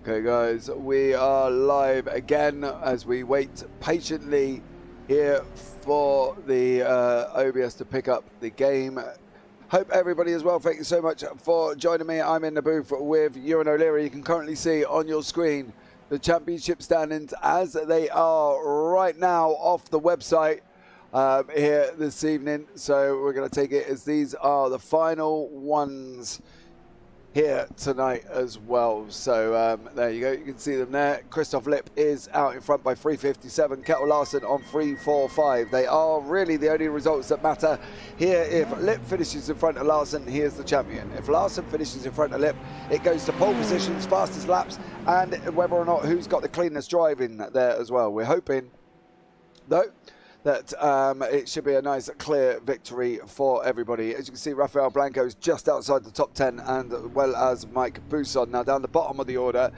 Okay guys, we are live again as we wait patiently here for the OBS to pick up the game. Hope everybody is well. Thank you so much for joining me. I'm in the booth with Ewan O'Leary. You can currently see on your screen the championship standings as they are right now off the website here this evening. So we're going to take it as these are the final ones here tonight as well. So there you go, you can see them there. Christoph Lipp is out in front by 3:57. Kettle Larsen on 3:45. They are really the only results that matter here. If Lipp finishes in front of Larsen, he is the champion. If Larsen finishes in front of Lipp, it goes to pole positions, fastest laps, and whether or not who's got the cleanest driving there as well. We're hoping though that it should be a nice clear victory for everybody. As you can see, Rafael Blanco is just outside the top 10, and as well as Mike Bousson. Now down the bottom of the order,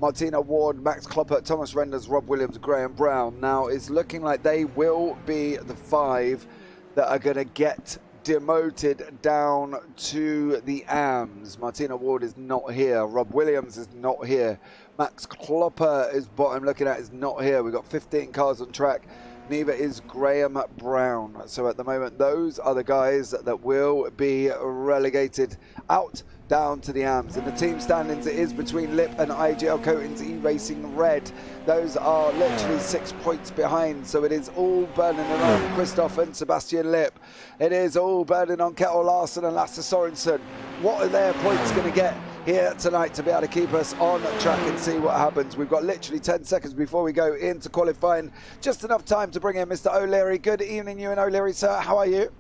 Martina Ward, Max Kloppert, Thomas Renders, Rob Williams, Graham Brown. Now it's looking like they will be the 5 that are going to get demoted down to the AMS. Martina Ward is not here. Rob Williams is not here. Max Kloppert is bottom looking at is not here. We've got 15 cars on track. Neither is Graham Brown. So at the moment, those are the guys that will be relegated out down to the AMS. In the team standings, it is between Lipp and IGL Coatings E-Racing Red. Those are literally 6 points behind. So it is all burning around Christoph and Sebastian Lipp. It is all burning on Kettle Larsen and Lasse Sorensen. What are their points going to get here tonight to be able to keep us on track and see what happens? We've got literally 10 seconds before we go into qualifying. Just enough time to bring in Mr. O'Leary. Good evening, Ewan O'Leary, sir. How are you?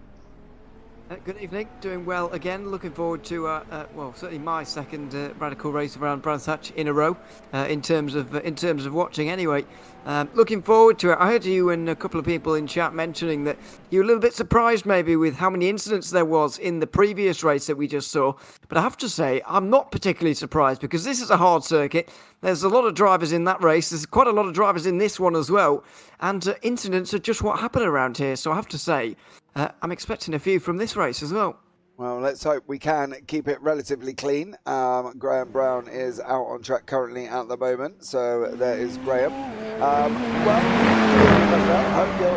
Good evening. Doing well again. Looking forward to, well, certainly my second radical race around Brands Hatch in a row. In terms of watching, anyway. Looking forward to it. I heard you and a couple of people in chat mentioning that you were a little bit surprised maybe with how many incidents there was in the previous race that we just saw. But I have to say, I'm not particularly surprised because this is a hard circuit. There's a lot of drivers in that race. There's quite a lot of drivers in this one as well. And incidents are just what happen around here. So I have to say, I'm expecting a few from this race as well. Well, let's hope we can keep it relatively clean. Graham Brown is out on track currently at the moment, so there is Graham.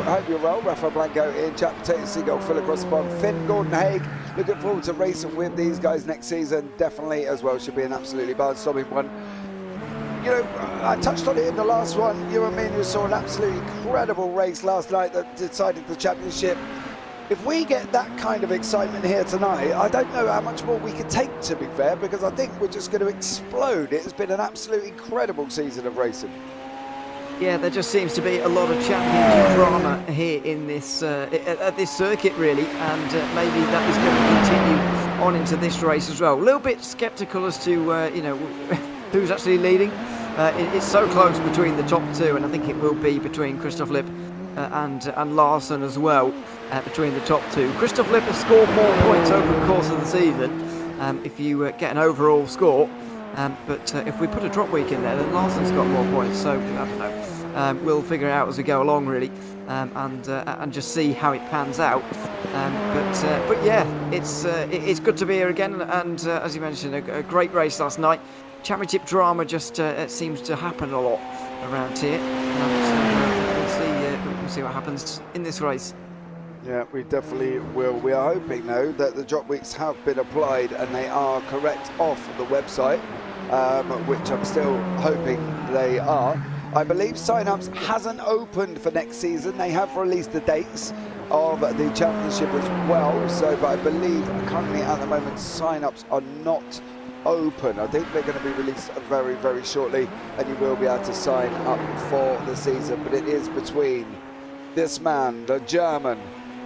Hope you're well. Rafael Blanco in chat, Potato Seagull, Phil across the pond, Finn Gordon Haig. Looking forward to racing with these guys next season. Definitely as well. Should be an absolutely barnstorming one. You know, I touched on it in the last one. You and me, you saw an absolutely incredible race last night that decided the championship. If we get that kind of excitement here tonight, I don't know how much more we can take, to be fair, because I think we're just going to explode. It has been an absolutely incredible season of racing. Yeah, there just seems to be a lot of championship drama here in this at this circuit, really, and maybe that is going to continue on into this race as well. A little bit sceptical as to you know, who's actually leading. It's so close between the top 2, and I think it will be between Christoph Lipp and Larsen as well, between the top 2. Christoph Lipp has scored more points over the course of the season, if you get an overall score. But if we put a drop week in there, then Larsen's got more points. So I don't know. We'll figure it out as we go along, really, and just see how it pans out. But yeah, it's good to be here again. And as you mentioned, a great race last night. Championship drama just it seems to happen a lot around here. We'll see what happens in this race. Yeah, we definitely will. We are hoping, though, that the drop weeks have been applied and they are correct off the website, which I'm still hoping they are. I believe sign-ups hasn't opened for next season. They have released the dates of the championship as well. So, but I believe currently at the moment sign-ups are not open. I think they're going to be released very, very shortly, and you will be able to sign up for the season. But it is between this man, the German,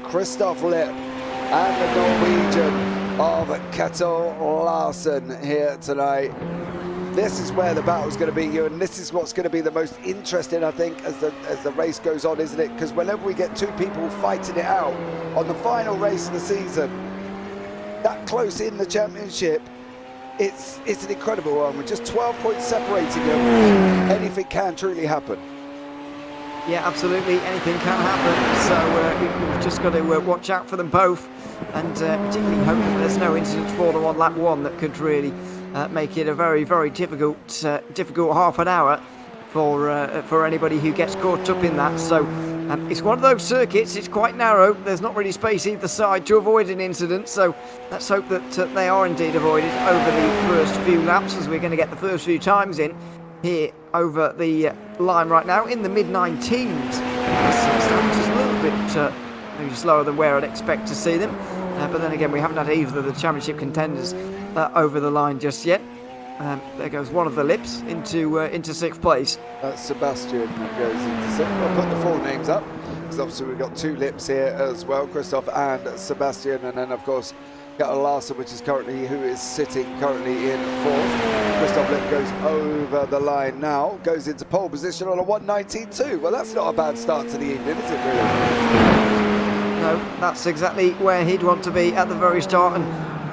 Christoph Lipp, and the Norwegian of Kettle Larsen here tonight. This is where the battle's going to be, and this is what's going to be the most interesting, I think, as the race goes on, isn't it? Because whenever we get 2 people fighting it out on the final race of the season, that close in the championship, it's an incredible one. With just 12 points separating them, anything can truly happen. Yeah, absolutely. Anything can happen. So we've just got to watch out for them both, and particularly hope that there's no incidents for them on lap 1 that could really make it a very, very difficult half an hour for anybody who gets caught up in that. So it's one of those circuits. It's quite narrow. There's not really space either side to avoid an incident. So let's hope that they are indeed avoided over the first few laps, as we're going to get the first few times in here over the line right now in the mid-19s. It's a little bit maybe slower than where I'd expect to see them. But then again, we haven't had either of the championship contenders over the line just yet. There goes one of the lips into sixth place. That's Sebastian that goes into sixth. I'll put the full names up, because obviously we've got two lips here as well, Christoph and Sebastian, and then of course Kjetil Larsen, who is sitting currently in fourth. Christoph Lip goes over the line now, goes into pole position on a 1:19.2. Well, that's not a bad start to the evening, is it really? No, that's exactly where he'd want to be at the very start, and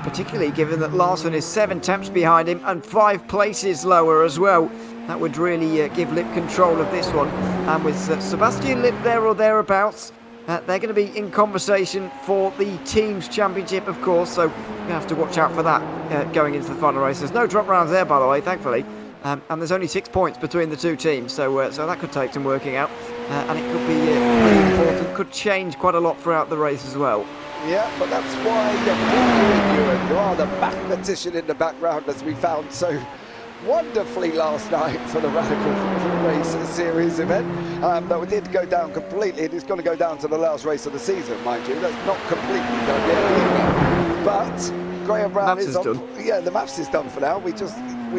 particularly given that Larsen is 7 tenths behind him and 5 places lower as well. That would really give Lip control of this one. And with Sebastian Lip there or thereabouts, they're going to be in conversation for the team's championship, of course, so we're going to have to watch out for that going into the final race. There's no drop rounds there, by the way, thankfully. And there's only 6 points between the two teams, so that could take some working out. And it could be pretty important, could change quite a lot throughout the race as well. Yeah, but that's why you are the mathematician in the background, as we found so wonderfully last night for the Radical Race Series event. That we did go down completely. It's going to go down to the last race of the season, mind you. That's not completely done yet, but Graham Brown is done. Yeah, the maths is done for now. We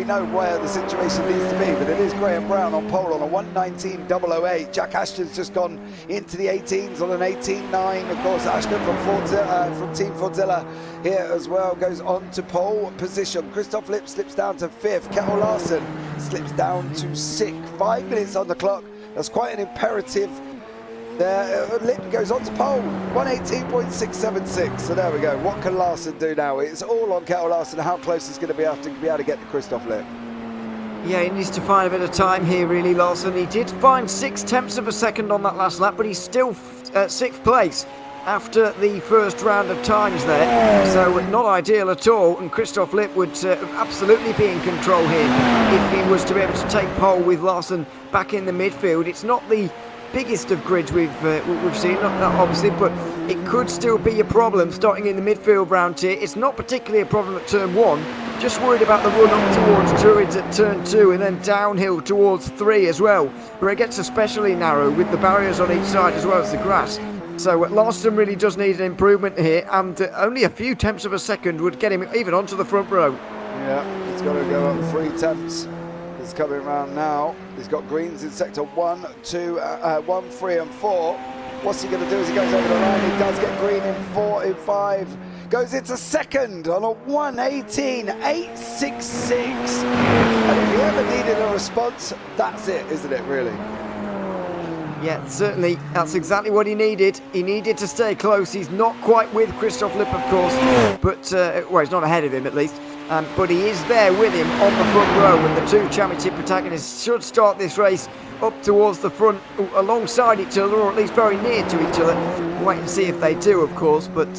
know where the situation needs to be, but it is Graham Brown on pole on a 1:19.008. Jack Ashton's just gone into the 18s on an 18.9. Of course, Ashton from Team Fordzilla here as well goes on to pole position. Christoph Lip slips down to 5th. Kjetil Larsen slips down to 6th. 5 minutes on the clock. That's quite an imperative. There, Lip goes on to pole, 1:18.676. So there we go. What can Larsen do now? It's all on Kjetil Larsen. How close he's going to be able to get to Christoph Lip. Yeah, he needs to find a bit of time here, really, Larsen. He did find 6 tenths of a second on that last lap, but he's still 6th place after the first round of times there. So not ideal at all, and Christoph Lip would absolutely be in control here if he was to be able to take pole with Larsen back in the midfield. It's not the biggest of grids we've seen, not obviously, but it could still be a problem starting in the midfield round here. It's not particularly a problem at turn 1, just worried about the run up towards Druids at turn 2 and then downhill towards 3 as well, where it gets especially narrow with the barriers on each side as well as the grass. So Larsen really does need an improvement here, and only a few tenths of a second would get him even onto the front row. Yeah, he's got to go up 3 tenths. He's coming around now. He's got greens in sector 1, 2, 1, 3 and 4. What's he going to do as he goes over the line? He does get green in 4, in 5. Goes into second on a 1:18.866. And if he ever needed a response, that's it, isn't it, really? Yeah, certainly. That's exactly what he needed. He needed to stay close. He's not quite with Christoph Lip, of course, but well, he's not ahead of him at least. But he is there with him on the front row, and the two championship protagonists should start this race up towards the front alongside each other, or at least very near to each other. Wait and see if they do, of course, but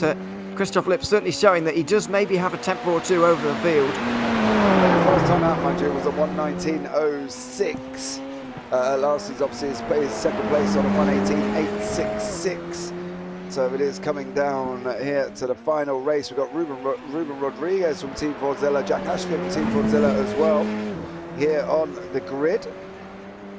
Christoph Lip certainly showing that he does maybe have a temp or two over the field. The first time out, mind you, was a 1:19.06. Larsen's obviously his second place on a 1:18.866. So it is coming down here to the final race. We've got Ruben Rodriguez from Team Fordzilla, Jack Ashton from Team Fordzilla as well here on the grid.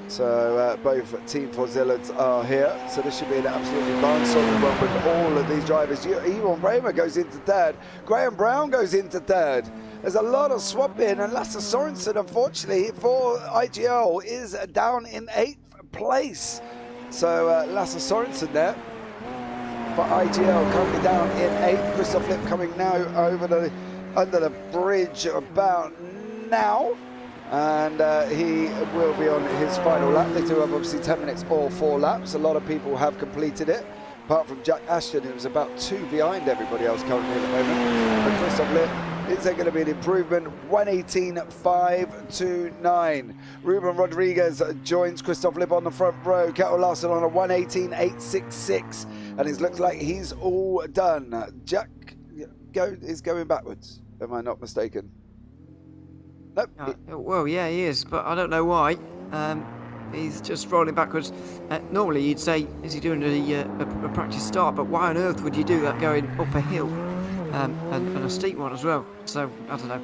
So both Team Fordzillas are here. So this should be an absolutely barnstorming one with all of these drivers. Ivan Bramer goes into 3rd. Graham Brown goes into 3rd. There's a lot of swapping, and Lasse Sorensen, unfortunately, for IGL is down in 8th place. So Lasse Sorensen there for IGL currently down in 8th. Christoph Lip coming now over under the bridge about now, and he will be on his final lap. They do have obviously 10 minutes or 4 laps. A lot of people have completed it, apart from Jack Ashton, who was about 2 behind everybody else currently at the moment. But Christoph Lip, is there going to be an improvement? 1:18.529. Ruben Rodriguez joins Christoph Lip on the front row. Kjetil Larsen on a 1:18.866. And it looks like he's all done. Jack is going backwards, am I not mistaken? Nope. Well, yeah, he is, but I don't know why. He's just rolling backwards. Normally, you'd say, is he doing a practice start? But why on earth would you do that going up a hill? And a steep one as well. So, I don't know.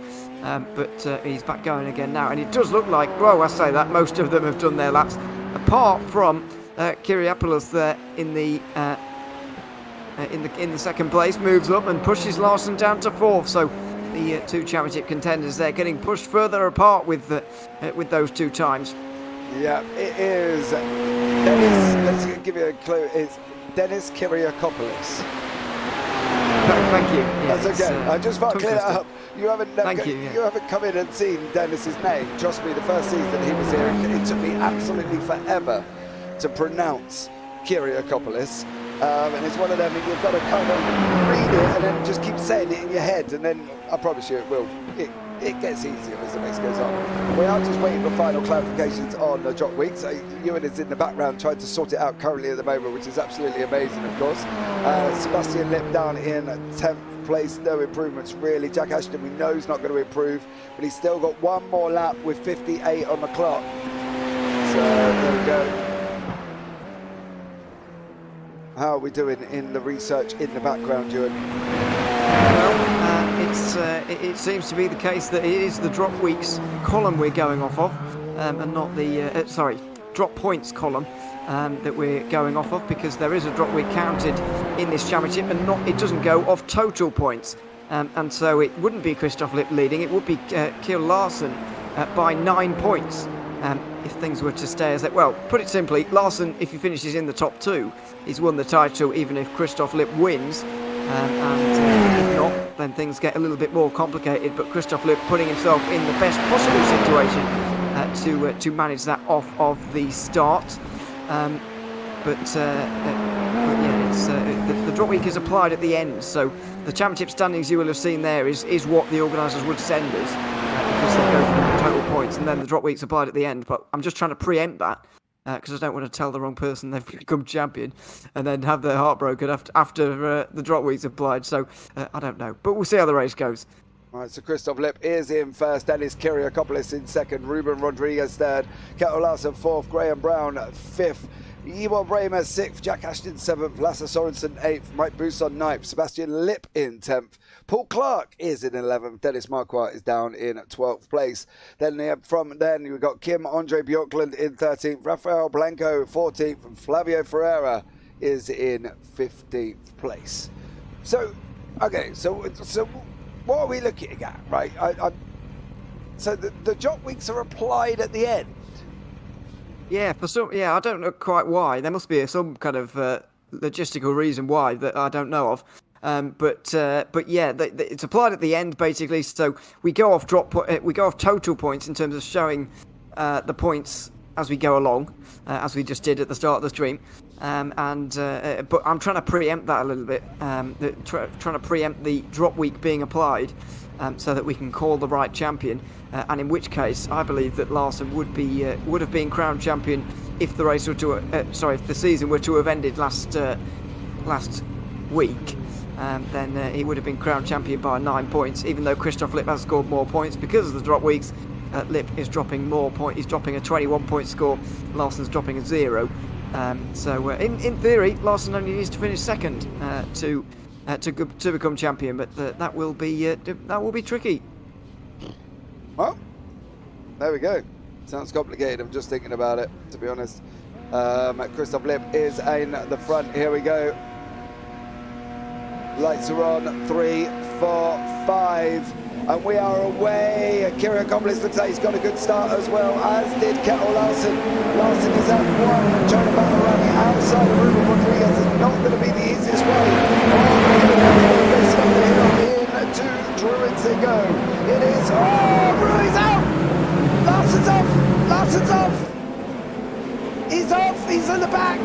But he's back going again now. And it does look like, well, I say that, most of them have done their laps. Apart from Kyriopoulos there in the second place, moves up and pushes Larson down to fourth. So, the two championship contenders there getting pushed further apart with those two times. Yeah, it is. Dennis, let's give you a clue. It's Dennis Kyriakopoulos. Thank you. Yeah, that's okay. I just thought clear that up. You haven't come in and seen Dennis's name. Trust me, the first season he was here, it took me absolutely forever to pronounce Kyriakopoulos. And it's one of them, and you've got to kind of read it and then just keep saying it in your head, and then I promise you it will. It gets easier as the race goes on. We are just waiting for final clarifications on the drop week. So Ewan is in the background trying to sort it out currently at the moment, which is absolutely amazing, of course. Sebastian Lipp down in 10th place, no improvements really. Jack Ashton, we know he's not going to improve, but he's still got one more lap with 58 on the clock. So there we go. How are we doing in the research in the background, Ewan? Well, it seems to be the case that it is the drop weeks column we're going off of, and not the drop points column that we're going off of, because there is a drop week counted in this championship, and it doesn't go off total points, and so it wouldn't be Christoph Lipp leading. It would be Kjell Larsen by 9 points. If things were to stay as that, well, put it simply, Larsen, if he finishes in the top two, he's won the title, even if Christoph Lipp wins. And if not, then things get a little bit more complicated. But Christoph Lipp putting himself in the best possible situation to manage that off of the start. But yeah, it's the drop week is applied at the end. So the championship standings you will have seen there is what the organisers would send us, because they go from the total points, and then the drop week's applied at the end. But I'm just trying to preempt that, because I don't want to tell the wrong person they've become champion and then have their heart broken after the drop week's applied. So I don't know, but we'll see how the race goes. All right, so Christoph Lipp is in first, Dennis Kyriakopoulos in second, Ruben Rodriguez third, Kjell Larsen fourth, Graham Brown fifth, Ivo Bremer sixth, Jack Ashton seventh, Lasse Sorensen eighth, Mike Bousson ninth, Sebastian Lipp in 10th, Paul Clark is in 11th, Dennis Marquardt is down in 12th place. Then from then we've got Kim Andre Bjorklund in 13th, Rafael Blanco 14th, and Flavio Ferreira is in 15th place. So, okay, so what are we looking at, right? So the drop weeks are applied at the end. Yeah, I don't know quite why. There must be some kind of logistical reason why that I don't know of. But yeah, it's applied at the end basically. So we go off total points in terms of showing the points as we go along, as we just did at the start of the stream. But I'm trying to preempt that a little bit, trying to preempt the drop week being applied, so that we can call the right champion. And in which case, I believe that Larsen would have been crowned champion if the race were to if the season were to have ended last week. Then he would have been crowned champion by 9 points, even though Christoph Lipp has scored more points because of the drop weeks. Lipp is dropping more points. He's dropping a 21-point score. Larsen's dropping a 0. So in theory, Larsen only needs to finish second to become champion, but that will be tricky. Well, there we go. Sounds complicated. I'm just thinking about it, to be honest. Christoph Lipp is in the front. Here we go. Lights are on. 3, 4, 5. And we are away. Kyriakopoulos looks like he's got a good start as well, as did Kjell Larsen. Larsen is at 1, trying to battle around the outside of Ruben Rodriguez. It's not going to be the easiest way. Into Druids they go. It is. Ruiz out! Larsen's off! Larsen's off! He's off! He's in the back!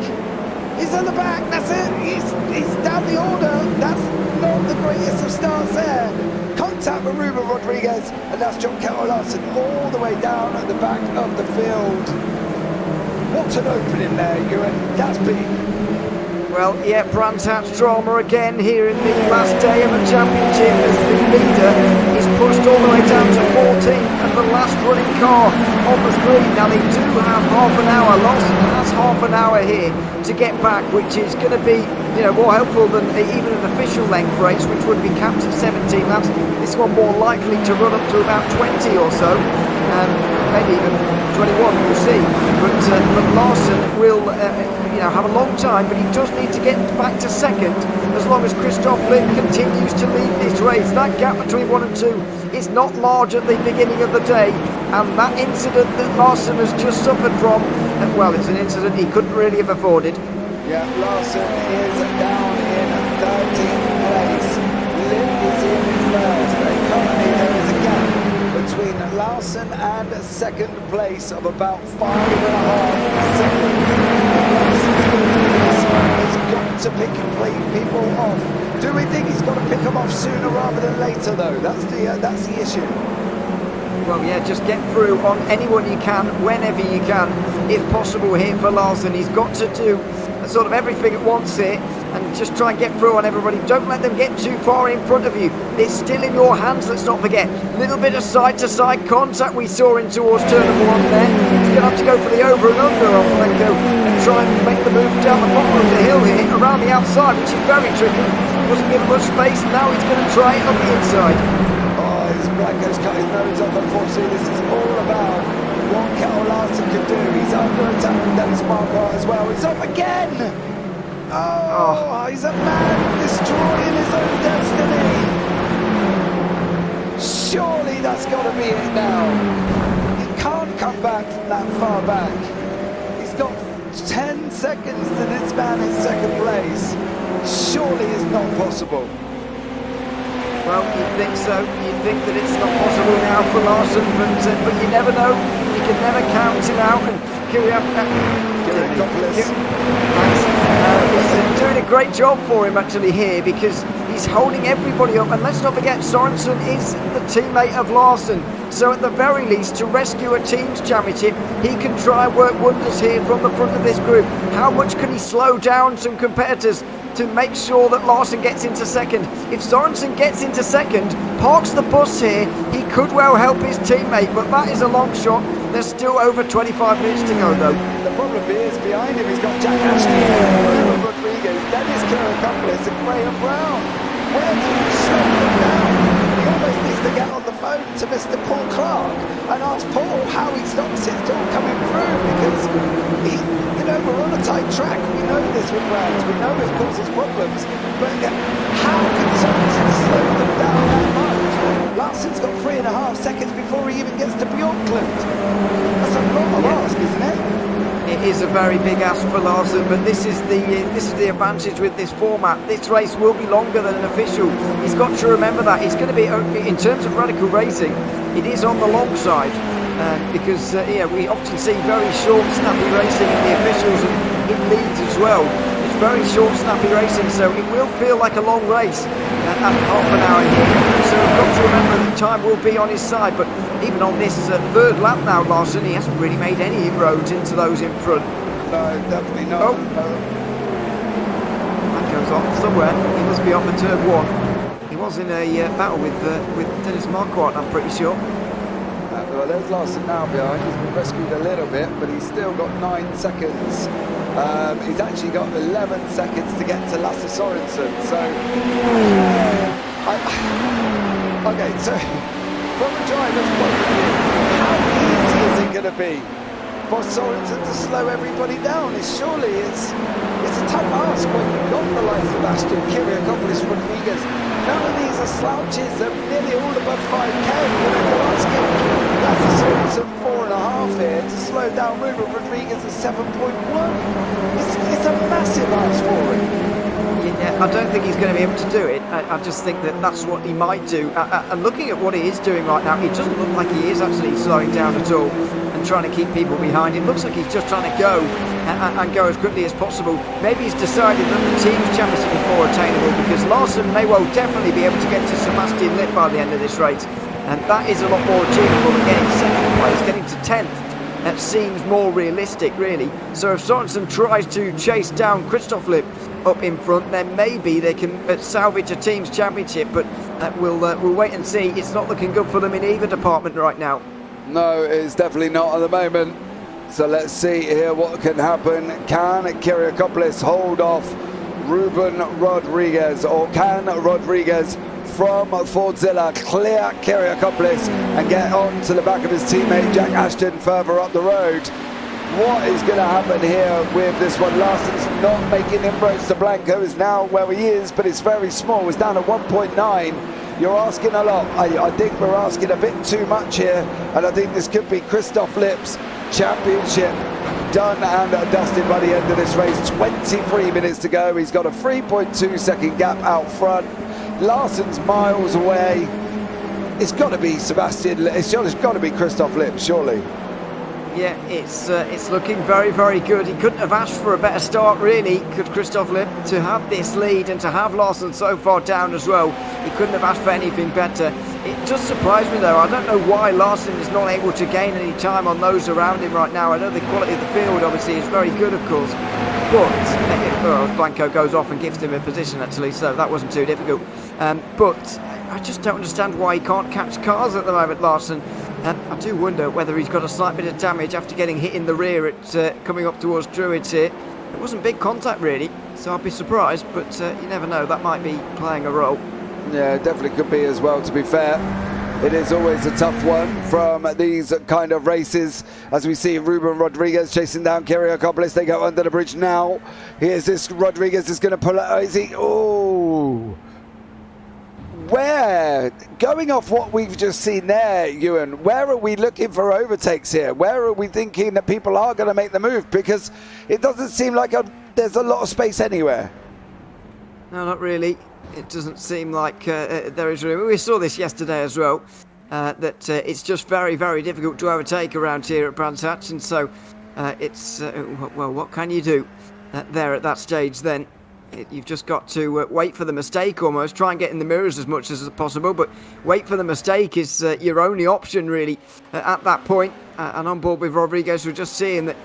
He's on the back! That's it! He's down the order! That's not the greatest of starts there. Contact with Ruben Rodriguez, and that's John Kjell Larsen all the way down at the back of the field. What an opening there, Ewan. That's big. Well, yeah, Brands Hatch drama again here in the last day of the championship, as the leader is pushed all the way down to 14th, and the running car on the screen. Now they do have half an hour. Larson has half an hour here to get back, which is going to be, more helpful than even an official length race, which would be capped at 17 laps. This one more likely to run up to about 20 or so, maybe even 21. We'll see. But Larson will, have a long time, but he does need to get back to second as long as Christoph Lipp continues to lead this race. That gap between 1 and 2 is not large at the beginning of the day, and that incident that Larson has just suffered from, well, it's an incident he couldn't really have avoided. Yeah, Larson is down in 13th place. Lipp is in first. Currently there is a gap between Larson and second place of about 5.5 seconds. He's got to pick people off. Do we think he's got to pick them off sooner rather than later, though? That's the issue. Well, yeah, just get through on anyone you can, whenever you can, if possible here for Larson. He's got to do sort of everything at once here and just try and get through on everybody. Don't let them get too far in front of you. It's still in your hands, let's not forget. Little bit of side-to-side contact we saw in towards turn number 1 there. He's going to have to go for the over and under on Lenko and try and make the move down the bottom of the hill here, around the outside, which is very tricky. Wasn't given much space, and now he's going to try it on the inside. Blanco's cut his nose off. Unfortunately, this is all about what Kjell Larson can do. He's under attack from Dennis Marquardt as well. He's off again. He's a man destroying his own destiny. Surely that's got to be it now. He can't come back from that far back. He's got 10 seconds to this man in second place. Surely it's not possible. Well, you'd think so. You'd think that it's not possible now for Larson, but you never know. You can never count him out. And He's doing a great job for him actually here, because he's holding everybody up. And let's not forget, Sorensen is the teammate of Larson. So at the very least, to rescue a team's championship, he can try and work wonders here from the front of this group. How much can he slow down some competitors to make sure that Larson gets into second? If Sorensen gets into second, parks the bus here, he could well help his teammate, but that is a long shot. There's still over 25 minutes to go though. The problem is, behind him he's got Jack Ashley, Rodriguez, Dennis Kiriakopoulos and Graham Brown. Where do you slow them down? He almost needs to get on the phone to Mr. Paul Clark and ask Paul how he stops it all coming through, because we're on a tight track. We know this with rounds. We know it causes problems. But how can Sorensen slow them down that much? Larson's got 3.5 seconds before he even gets to Bjorklund. That's a lot of ask, isn't it? It is a very big ask for Larson, but this is the advantage with this format. This race will be longer than an official. He's got to remember that. It's going to be, in terms of radical racing, it is on the long side. Because we often see very short, snappy racing in the officials and in leads as well. It's very short, snappy racing, so it will feel like a long race at half an hour here. So we've got to remember that time will be on his side. But even on this third lap now, Larson, he hasn't really made any inroads into those in front. No, definitely not. Oh. That goes off somewhere. He must be off at turn 1. He was in a battle with Dennis Marquardt, I'm pretty sure. Well, there's Larson now behind. He's been rescued a little bit, but he's still got 9 seconds. He's actually got 11 seconds to get to Lasse Sorensen. So, okay, so from a driver's point of view, how easy is it going to be for Sorensen to slow everybody down? It's a tough ask when you've got the likes of Ashton, Kiriakopoulos, Rodriguez. None of these are slouches. They're nearly all above 5k. You're asking Lasse Sorensen 4.5 here to slow down Ruben Rodriguez at 7.1. It's a massive ask for him. Yeah, I don't think he's going to be able to do it. I just think that that's what he might do. And looking at what he is doing right now, it doesn't look like he is actually slowing down at all and trying to keep people behind. It looks like he's just trying to go and go as quickly as possible. Maybe he's decided that the team's championship is more attainable, because Larson may well definitely be able to get to Sebastian Lipp by the end of this race. And that is a lot more achievable than getting second place. Getting to 10th. That seems more realistic, really. So if Sorensen tries to chase down Christoph Lipp up in front, then maybe they can salvage a team's championship. But we'll wait and see. It's not looking good for them in either department right now. No, it's definitely not at the moment. So let's see here what can happen. Can Kiriakopoulos hold off Ruben Rodriguez, or can Rodriguez from Fordzilla clear Kiriakopoulos and get on to the back of his teammate Jack Ashton further up the road? What is going to happen here with this one? Larson's not making inroads to Blanco, is now where he is, but it's very small. It's down to 1.9. You're asking a lot. I think we're asking a bit too much here, and I think this could be Christoph Lipp's championship done and dusted by the end of this race. 23 minutes to go. He's got a 3.2 second gap out front. Larson's miles away. It's got to be Sebastian. It's got to be Christoph Lipp, surely. Yeah, it's looking very, very good. He couldn't have asked for a better start, really, could Christoph Lipp, to have this lead and to have Larson so far down as well. He couldn't have asked for anything better. It just surprised me, though. I don't know why Larson is not able to gain any time on those around him right now. I know the quality of the field, obviously, is very good, of course. But Blanco goes off and gives him a position, actually, so that wasn't too difficult. But I just don't understand why he can't catch cars at the moment, Larson. I do wonder whether he's got a slight bit of damage after getting hit in the rear at coming up towards Druids here. It wasn't big contact, really, so I'd be surprised, but you never know. That might be playing a role. Yeah, it definitely could be as well, to be fair. It is always a tough one from these kind of races. As we see Ruben Rodriguez chasing down Kiriakopoulos. They go under the bridge now. Here's this Rodriguez is going to pull out. Is he? Oh. Where, going off what we've just seen there, Ewan, where are we looking for overtakes here? Where are we thinking that people are going to make the move? Because it doesn't seem like there's a lot of space anywhere. No, not really. It doesn't seem like there is room. We saw this yesterday as well, that it's just very, very difficult to overtake around here at Brands Hatch, and so it's, well, what can you do there at that stage then? You've just got to wait for the mistake almost, try and get in the mirrors as much as possible, but wait for the mistake is your only option really at that point. And on board with Rodriguez, we're just seeing that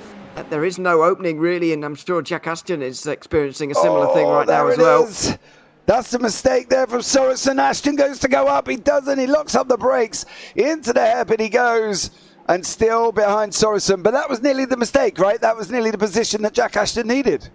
there is no opening really, and I'm sure Jack Ashton is experiencing a similar thing right now as well. Is. That's the mistake there from Sorensen. Ashton goes to go up, he doesn't, he locks up the brakes, into the hairpin he goes, and still behind Sorensen. But that was nearly the mistake, right? That was nearly the position that Jack Ashton needed.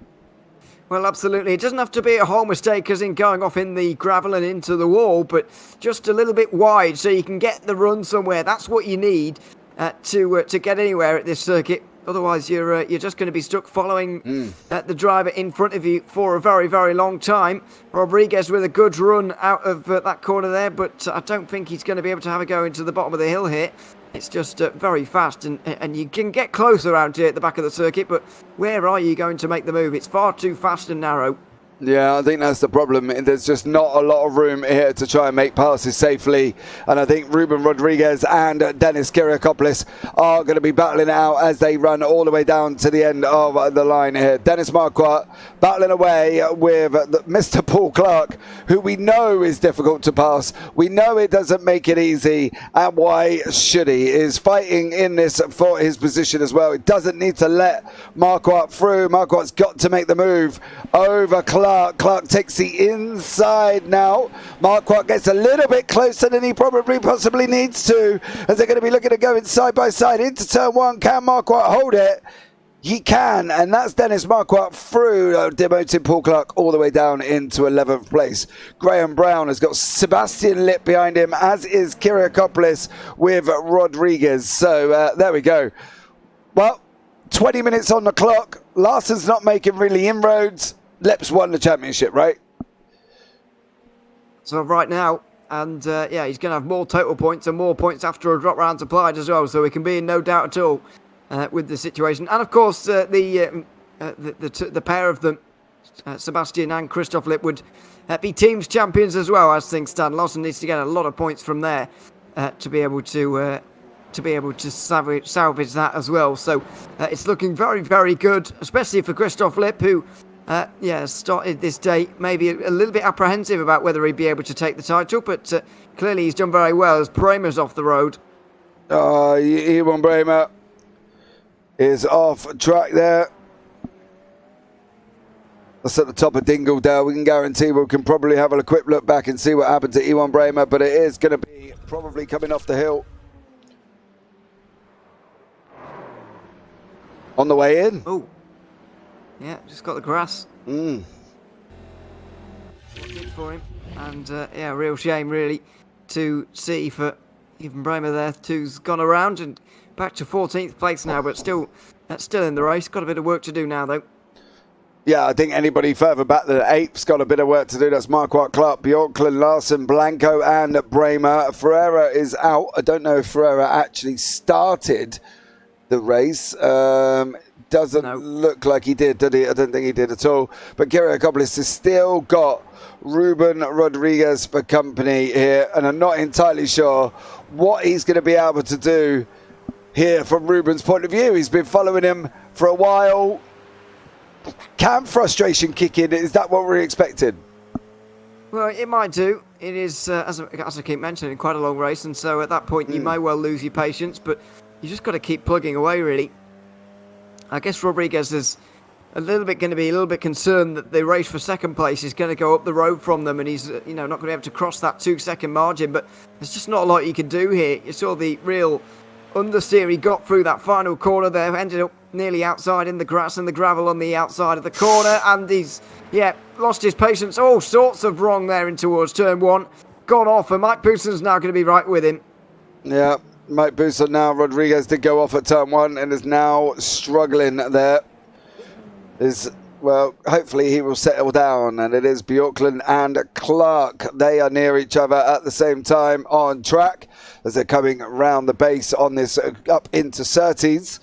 Well, absolutely. It doesn't have to be a whole mistake as in going off in the gravel and into the wall, but just a little bit wide so you can get the run somewhere. That's what you need to get anywhere at this circuit. Otherwise, you're just going to be stuck following the driver in front of you for a very, very long time. Rodriguez with a good run out of that corner there, but I don't think he's going to be able to have a go into the bottom of the hill here. It's just very fast, and you can get close around here at the back of the circuit, but where are you going to make the move? It's far too fast and narrow. Yeah, I think that's the problem. There's just not a lot of room here to try and make passes safely. And I think Ruben Rodriguez and Dennis Kiriakopoulos are going to be battling it out as they run all the way down to the end of the line here. Dennis Marquardt battling away with Mr. Paul Clark, who we know is difficult to pass. We know it doesn't make it easy. And why should he? Is fighting in this for his position as well. It doesn't need to let Marquardt through. Marquardt's got to make the move over Clark. Clark takes the inside now. Marquardt gets a little bit closer than he possibly needs to, as they're going to be looking to go in side by side into turn one. Can Marquardt hold it? He can, and that's Dennis Marquardt through, demoting Paul Clark all the way down into 11th place. Graham Brown has got Sebastian Lipp behind him, as is Kiriakopoulos with Rodriguez. So there we go. Well, 20 minutes on the clock. Larson's not making really inroads. Lipp's won the championship, right? So right now, and yeah, he's going to have more total points and more points after a drop round applied as well, so he can be in no doubt at all with the situation. And of course, the pair of them, Sebastian and Christoph Lipp, would be teams champions as well as things stand. Larson needs to get a lot of points from there to be able to salvage that as well. So it's looking very, very good, especially for Christoph Lipp, who started this day maybe a little bit apprehensive about whether he'd be able to take the title, but clearly he's done very well as Bremer's off the road. Iwan Bremer is off track there. That's at the top of Dingledale. We can guarantee we can probably have a quick look back and see what happened to Iwan Bremer, but it is going to be probably coming off the hill. On the way in. Oh, yeah, just got the grass. Mm. What did for him. And, yeah, real shame, really, to see for even Bremer there, who's gone around and back to 14th place now, but still in the race. Got a bit of work to do now, though. Yeah, I think anybody further back than 8th's got a bit of work to do. That's Marquardt, Clark, Bjorklund, Larson, Blanco and Bremer. Ferreira is out. I don't know if Ferreira actually started the race. Doesn't look like he did he? I don't think he did at all. But Kyriakopoulos has still got Ruben Rodriguez for company here, and I'm not entirely sure what he's going to be able to do here from Ruben's point of view. He's been following him for a while. Can frustration kick in? Is that what we're expecting? Well, it might do. It is, as I keep mentioning, quite a long race, and so at that point you may well lose your patience, but you just got to keep plugging away, really. I guess Rodriguez is going to be a little bit concerned that the race for second place is going to go up the road from them, and he's not going to be able to cross that 2-second margin. But there's just not a lot you can do here. You saw the real understeer he got through that final corner there, ended up nearly outside in the grass and the gravel on the outside of the corner, and he's lost his patience. All sorts of wrong there in towards turn 1. Gone off, and Mike Bouson's now going to be right with him. Yeah, Mike Bouson now. Rodriguez did go off at turn 1 and is now struggling there. Well, hopefully he will settle down, and it is Bjorklund and Clark. They are near each other at the same time on track as they're coming round the base on this up into Surtees.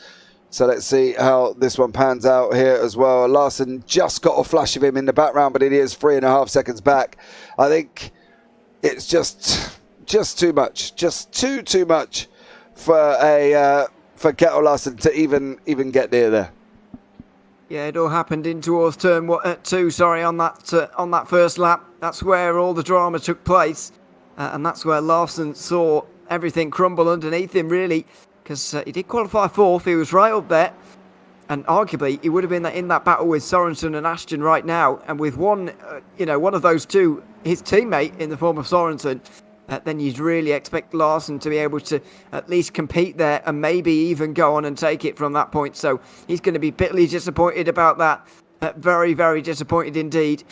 So let's see how this one pans out here as well. Larson just got a flash of him in the background, but it is 3.5 seconds back. I think it's just too much, just too much for Kjetil Larson to even get near there. Yeah, it all happened in towards turn 2. Sorry, on that first lap. That's where all the drama took place, and that's where Larson saw everything crumble underneath him, really, because he did qualify 4th. He was right up there, and arguably he would have been in that battle with Sorensen and Ashton right now. And with one of those two, his teammate in the form of Sorensen, then you'd really expect Larson to be able to at least compete there and maybe even go on and take it from that point. So he's going to be bitterly disappointed about that. Very, very disappointed indeed.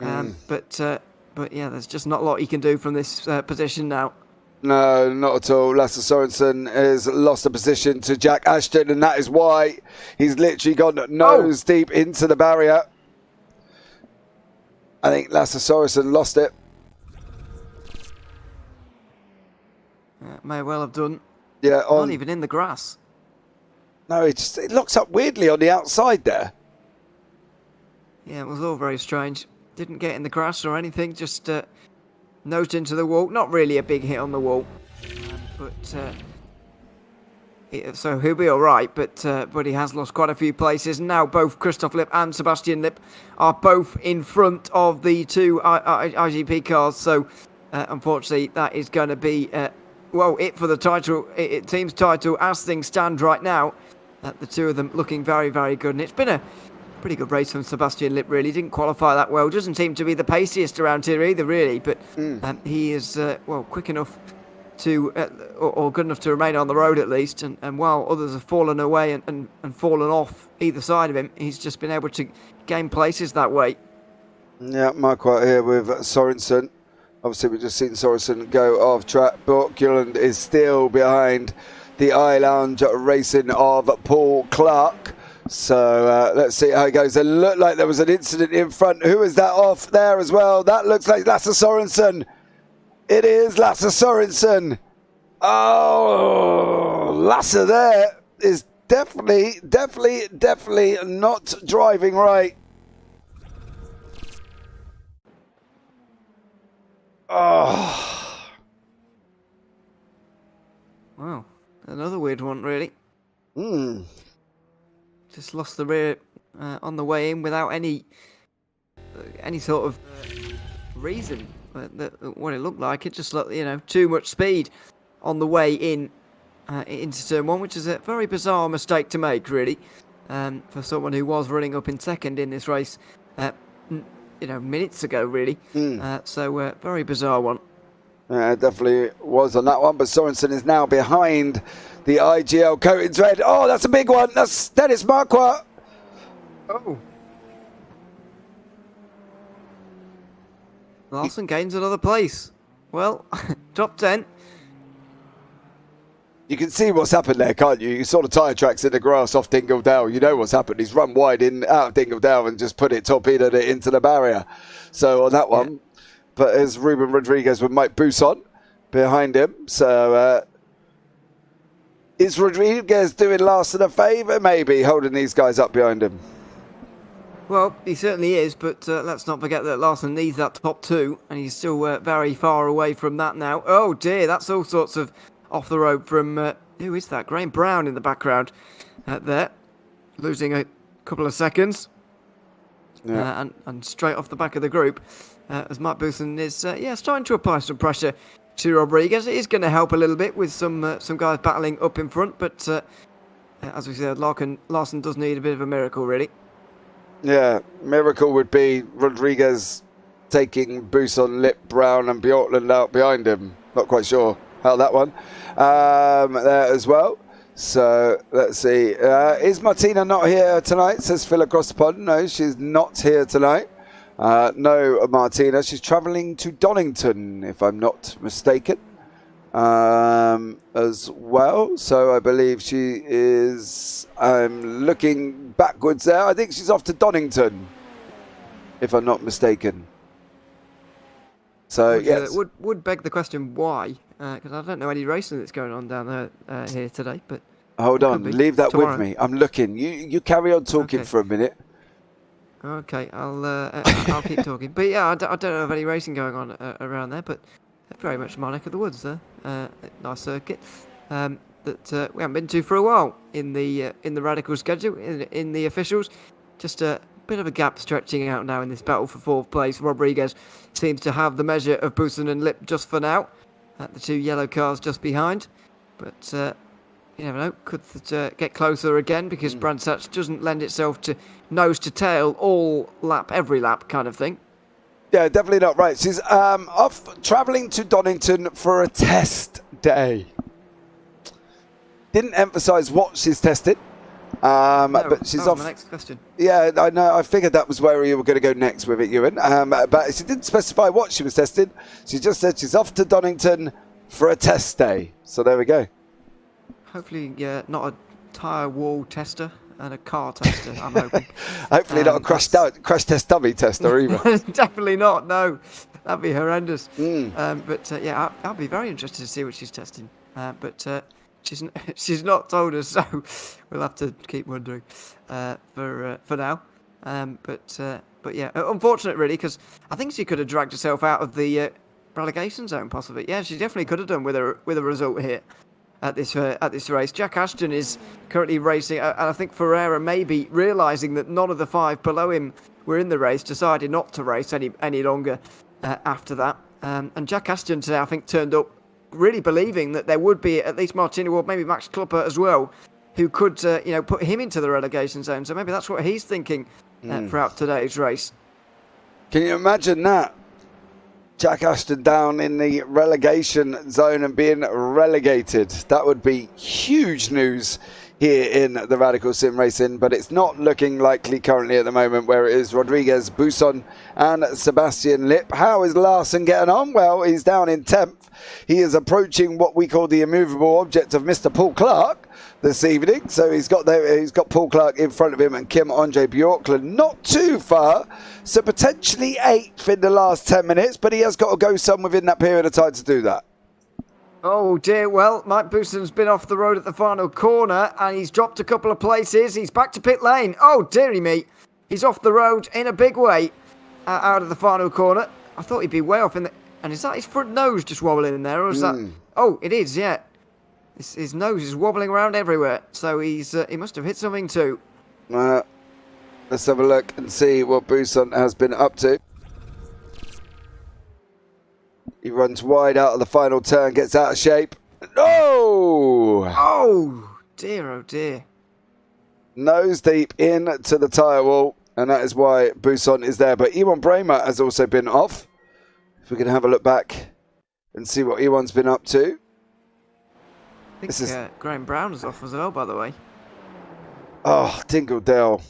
But yeah, there's just not a lot he can do from this position now. No, not at all. Lasse Sorensen has lost a position to Jack Ashton, and that is why he's literally gone nose deep into the barrier. I think Lasse Sorensen lost it. May well have done. Yeah, not even in the grass. No, it locks up weirdly on the outside there. Yeah, it was all very strange. Didn't get in the grass or anything, just nosed into the wall. Not really a big hit on the wall, so he'll be all right. But he has lost quite a few places. Now both Christoph Lipp and Sebastian Lipp are both in front of the two IGP cars. So unfortunately, that is going to be it for the title, team's title as things stand right now. The two of them looking very, very good, and it's been a pretty good race from Sebastian Lipp, really. Didn't qualify that well. Doesn't seem to be the paciest around here either, really. But he is, quick enough to, or good enough to remain on the road at least. And while others have fallen away and fallen off either side of him, he's just been able to gain places that way. Yeah, Marquardt here with Sorensen. Obviously, we've just seen Sorensen go off track. Bjorklund is still behind the I-Lounge Racing of Paul Clark. So let's see how it goes. It looked like there was an incident in front. Who is that off there as well? That looks like Lasse Sorensen. It is Lasse Sorensen. Oh, Lasse there is definitely not driving right. Oh. Wow, another weird one, really. Just lost the rear on the way in without any sort of reason. What it looked like, it just looked, too much speed on the way in into turn 1, which is a very bizarre mistake to make, really, for someone who was running up in second in this race, minutes ago, really. So very bizarre one. Definitely was on that one, but Sorensen is now behind the IGL Coatings Red. Oh, that's a big one. That's Dennis Marquardt. Oh. Larson gains another place. Well, top 10. You can see what's happened there, can't you? You saw the tyre tracks in the grass off Dingledale. You know what's happened. He's run wide out of Dingledale and just torpedoed it into the barrier. So on that one, but there's Ruben Rodriguez with Mike Buson behind him. So is Rodriguez doing Larson a favour, maybe, holding these guys up behind him? Well, he certainly is, but let's not forget that Larson needs that top 2, and he's still very far away from that now. Oh dear, that's all sorts of off the road from, who is that? Graham Brown in the background there, losing a couple of seconds. And straight off the back of the group, as Mike Buson is starting to apply some pressure to Rodriguez. It is going to help a little bit with some guys battling up in front, but as we said, Larson does need a bit of a miracle, really. Yeah, miracle would be Rodriguez taking Buson, Lip, Brown and Bjorkland out behind him. Not quite sure how that one there as well. So let's see. Is Martina not here tonight? Says Phil across the pond. No, she's not here tonight. No, Martina. She's travelling to Donington, if I'm not mistaken, as well. So I believe she is. I'm looking backwards there. I think she's off to Donington, if I'm not mistaken. So yes, would beg the question why, because I don't know any racing that's going on down there here today. But hold on, leave that tomorrow with me. I'm looking. You carry on talking for a minute. Okay, I'll keep talking. But yeah, I don't know of any racing going on around there, but very much my neck of the woods there. Nice circuit that we haven't been to for a while in the Radical schedule, in the officials. Just a bit of a gap stretching out now in this battle for 4th place. Rodriguez seems to have the measure of Buson and Lip just for now. The 2 yellow cars just behind. But you never know, could get closer again, because Brandsatch doesn't lend itself to nose to tail every lap kind of thing. Yeah, definitely not right. She's off travelling to Donington for a test day. Didn't emphasise what she's tested. But she's off. My next question. Yeah, I know. I figured that was where you were going to go next with it, Ewan. But she didn't specify what she was tested. She just said she's off to Donington for a test day. So there we go. Hopefully, not a tyre wall tester and a car tester, I'm hoping. Hopefully not a crash test dummy tester either. Definitely not, no. That'd be horrendous. But I'll be very interested to see what she's testing. But she's not told us, so we'll have to keep wondering for now. But yeah, unfortunate really, because I think she could have dragged herself out of the relegation zone possibly. Yeah, she definitely could have done with a result here at this race. Jack Ashton is currently racing, and I think Ferreira, maybe realising that none of the 5 below him were in the race, decided not to race any longer after that. And Jack Ashton today, I think, turned up really believing that there would be at least Martina Ward, maybe Max Klupper as well, who could put him into the relegation zone. So maybe that's what he's thinking throughout today's race. Can you imagine that? Jack Ashton down in the relegation zone and being relegated. That would be huge news here in the Radical Sim Racing, but it's not looking likely currently at the moment, where it is Rodriguez, Buson and Sebastian Lip. How is Larson getting on? Well, he's down in 10th. He is approaching what we call the immovable object of Mr. Paul Clark this evening. So he's got Paul Clark in front of him and Kim Andre Bjorkland not too far. So potentially 8th in the last 10 minutes, but he has got to go some within that period of time to do that. Oh dear, well, Mike Buson's been off the road at the final corner and he's dropped a couple of places. He's back to pit lane. Oh dearie me, he's off the road in a big way out of the final corner. I thought he'd be way off in the... And is that his front nose just wobbling in there, or is that... Oh, it is, yeah. His nose is wobbling around everywhere, so he must have hit something too. Let's have a look and see what Buson has been up to. He runs wide out of the final turn, gets out of shape. No! Oh, dear, oh dear. Nose deep into the tyre wall, and that is why Buson is there. But Ewan Bramer has also been off. If we can have a look back and see what Ewan's been up to. I think Graham Brown is off as well, by the way. Oh, Dingledale.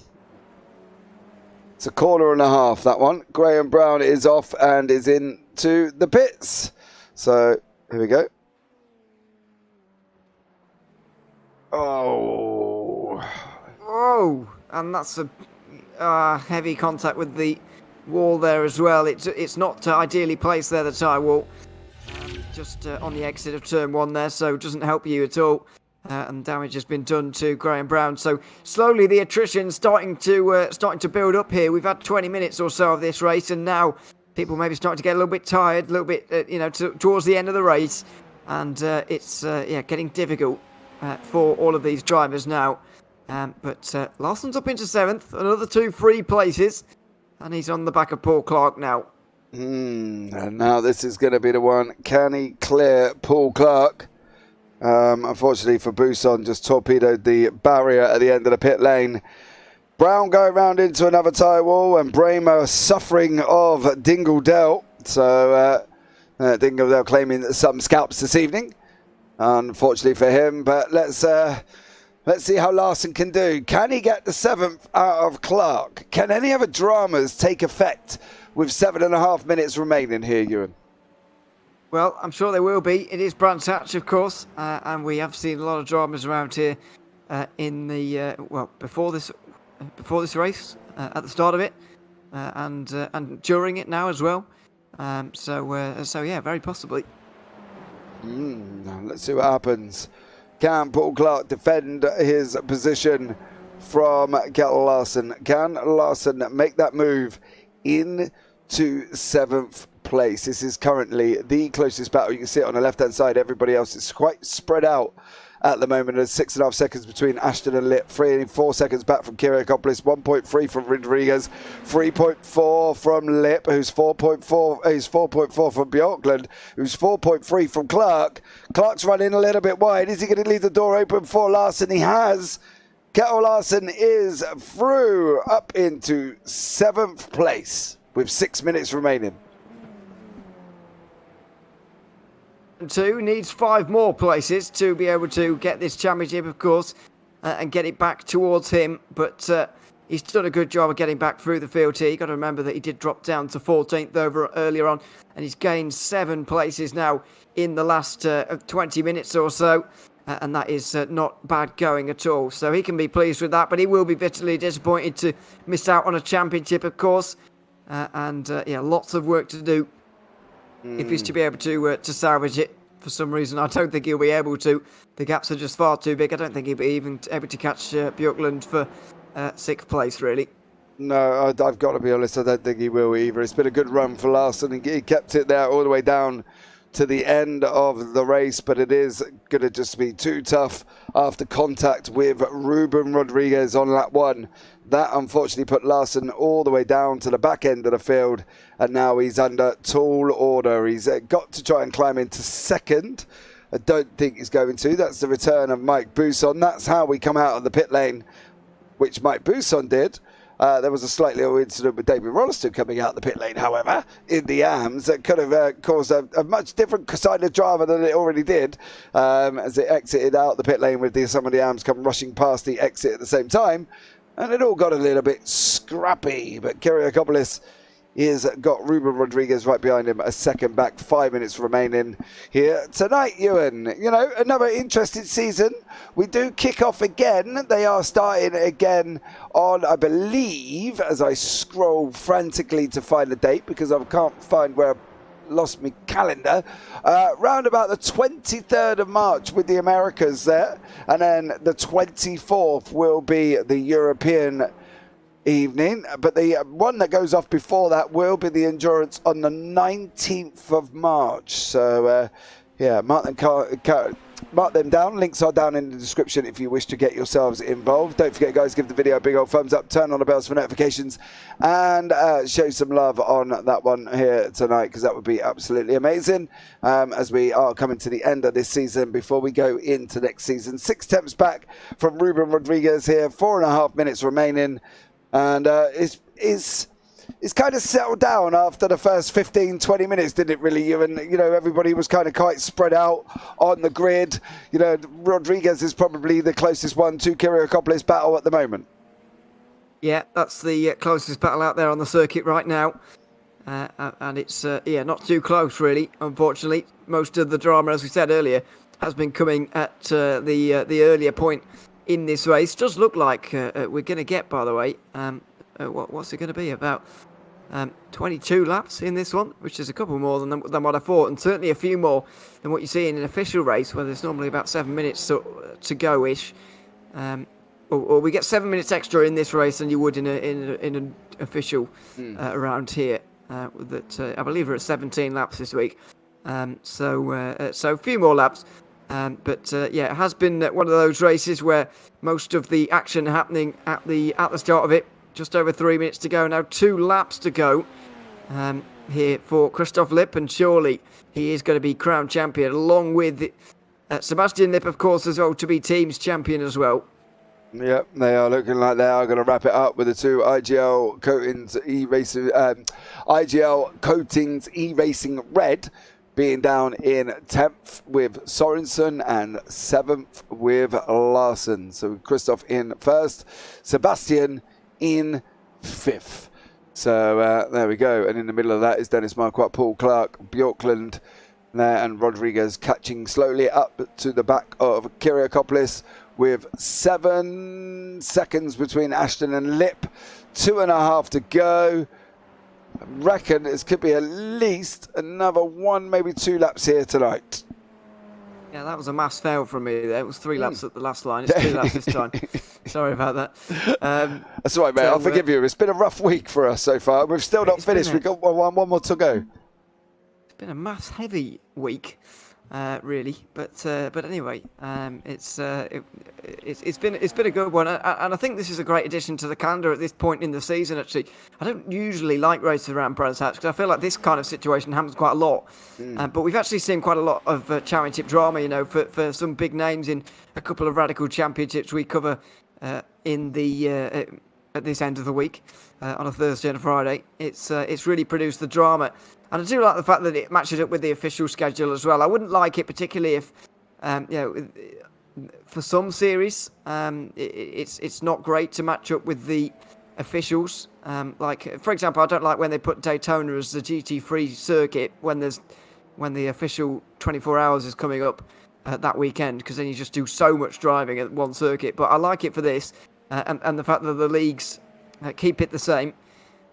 It's a corner and a half, that one. Graham Brown is off and is into the pits. So, here we go. Oh. And that's a heavy contact with the wall there as well. It's not ideally placed there, the tyre wall. Just on the exit of turn 1 there, so it doesn't help you at all. And damage has been done to Graham Brown. So slowly the attrition starting to build up here. We've had 20 minutes or so of this race, and now people maybe starting to get a little bit tired, a little bit, towards the end of the race, and it's getting difficult for all of these drivers now. But Larson's up into 7th, another 2 free places, and he's on the back of Paul Clark now. And now this is going to be the one. Can he clear Paul Clark? Unfortunately for Buson, just torpedoed the barrier at the end of the pit lane. Brown going round into another tyre wall, and Bramer suffering of Dingledale. So Dingledale claiming some scalps this evening, unfortunately for him. But let's see how Larson can do. Can he get the 7th out of Clark? Can any other dramas take effect with 7.5 minutes remaining here, Ewan? Well, I'm sure there will be. It is Brands Hatch, of course, and we have seen a lot of dramas around here in the before this race, at the start of it, and during it now as well. So yeah, very possibly. Let's see what happens. Can Paul Clark defend his position from Kettle Larson? Can Larson make that move into 7th place? This is currently the closest battle. You can see it on the left-hand side. Everybody else is quite spread out at the moment. There's 6.5 seconds between Ashton and Lip, 3 and 4 seconds back from Kiriakopoulos, 1.3 from Rodriguez, 3.4 from Lip, who's 4.4 from Bjorklund, who's 4.3 from Clark. Clark's running a little bit wide. Is he going to leave the door open for Larson? He has. Kettle Larson is through up into 7th place with 6 minutes remaining. 2 needs 5 more places to be able to get this championship, of course, and get it back towards him. But he's done a good job of getting back through the field here. You've got to remember that he did drop down to 14th earlier on, and he's gained 7 places now in the last 20 minutes or so. And that is not bad going at all. So he can be pleased with that, but he will be bitterly disappointed to miss out on a championship, of course. Lots of work to do if he's to be able to salvage it. For some reason, I don't think he'll be able to. The gaps are just far too big. I don't think he'll be even able to catch Bjorklund for 6th place, really. No, I've got to be honest, I don't think he will either. It's been a good run for Larson, and he kept it there all the way down to the end of the race, but it is going to just be too tough after contact with Ruben Rodriguez on lap 1. That unfortunately put Larson all the way down to the back end of the field, and now he's under tall order. He's got to try and climb into 2nd. I don't think he's going to. That's the return of Mike Buson. That's how we come out of the pit lane, which Mike Buson did. There was a slight little incident with David Rolliston coming out the pit lane, however, in the AMS that could have caused a much different side of drama than it already did as it exited out the pit lane with some of the AMS come rushing past the exit at the same time. And it all got a little bit scrappy, but Kiriakopoulos has got Ruben Rodriguez right behind him, a second back, 5 minutes remaining here tonight, Ewan. You know, another interesting season. We do kick off again. They are starting again on, I believe, as I scroll frantically to find the date because I can't find where I lost my calendar, round about the 23rd of March with the Americas there, and then the 24th will be the European evening, but the one that goes off before that will be the Endurance on the 19th of March. So mark them down. Links are down in the description if you wish to get yourselves involved. Don't forget, guys, give the video a big old thumbs up, turn on the bells for notifications, and show some love on that one here tonight, because that would be absolutely amazing as we are coming to the end of this season before we go into next season. 6 attempts back from Ruben Rodriguez here, 4.5 minutes remaining, and it's kind of settled down after the first 15, 20 minutes, didn't it, really? And, everybody was kind of quite spread out on the grid. Rodriguez is probably the closest one to Kyriakopoulos' battle at the moment. Yeah, that's the closest battle out there on the circuit right now. And it's, not too close, really, unfortunately. Most of the drama, as we said earlier, has been coming at the earlier point in this race. Does look like we're going to get, by the way, what's it going to be? About 22 laps in this one, which is a couple more than what I thought, and certainly a few more than what you see in an official race, where there's normally about 7 minutes to go-ish. Or we get 7 minutes extra in this race than you would in an official around here. That I believe we're at 17 laps this week. So a few more laps. It has been one of those races where most of the action happening at the start of it. Just over 3 minutes to go now, 2 laps to go here for Christoph Lipp, and surely he is going to be crowned champion, along with Sebastian Lipp, of course, as well, to be team's champion as well. Yep, they are looking like they are going to wrap it up with the 2 IGL Coatings E-Racing Red being down in 10th with Sorensen and 7th with Larsen. So Christoph in 1st, Sebastian in 5th. So there we go. And in the middle of that is Dennis Marquardt, Paul Clark, Bjorklund there, and Rodriguez catching slowly up to the back of Kyriakopoulos with 7 seconds between Ashton and Lipp. 2.5 to go. I reckon this could be at least another 1, maybe 2 laps here tonight. Yeah, that was a mass fail from me there. It was 3 laps at the last line. It's 2 laps this time. Sorry about that. That's all right, mate. I'll forgive you. It's been a rough week for us so far. We've still not finished. We've got one more to go. It's been a mass-heavy week, really. But anyway, it's been a good one, and I think this is a great addition to the calendar at this point in the season. Actually, I don't usually like races around Brands Hatch because I feel like this kind of situation happens quite a lot. But we've actually seen quite a lot of championship drama, for some big names in a couple of radical championships we cover in the at this end of the week on a Thursday and a Friday. It's really produced the drama. And I do like the fact that it matches up with the official schedule as well. I wouldn't like it particularly if, for some series, it's not great to match up with the officials. Like, for example, I don't like when they put Daytona as the GT3 circuit when the official 24 hours is coming up that weekend, because then you just do so much driving at one circuit. But I like it for this, and the fact that the leagues keep it the same.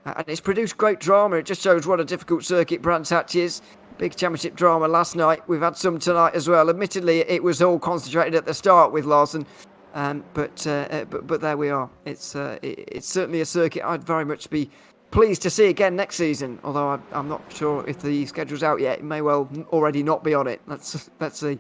And it's produced great drama. It just shows what a difficult circuit Brands Hatch is. Big championship drama last night. We've had some tonight as well. Admittedly, it was all concentrated at the start with Larsen, but there we are. It's certainly a circuit I'd very much be pleased to see again next season. Although I'm not sure if the schedule's out yet. It may well already not be on it. Let's see.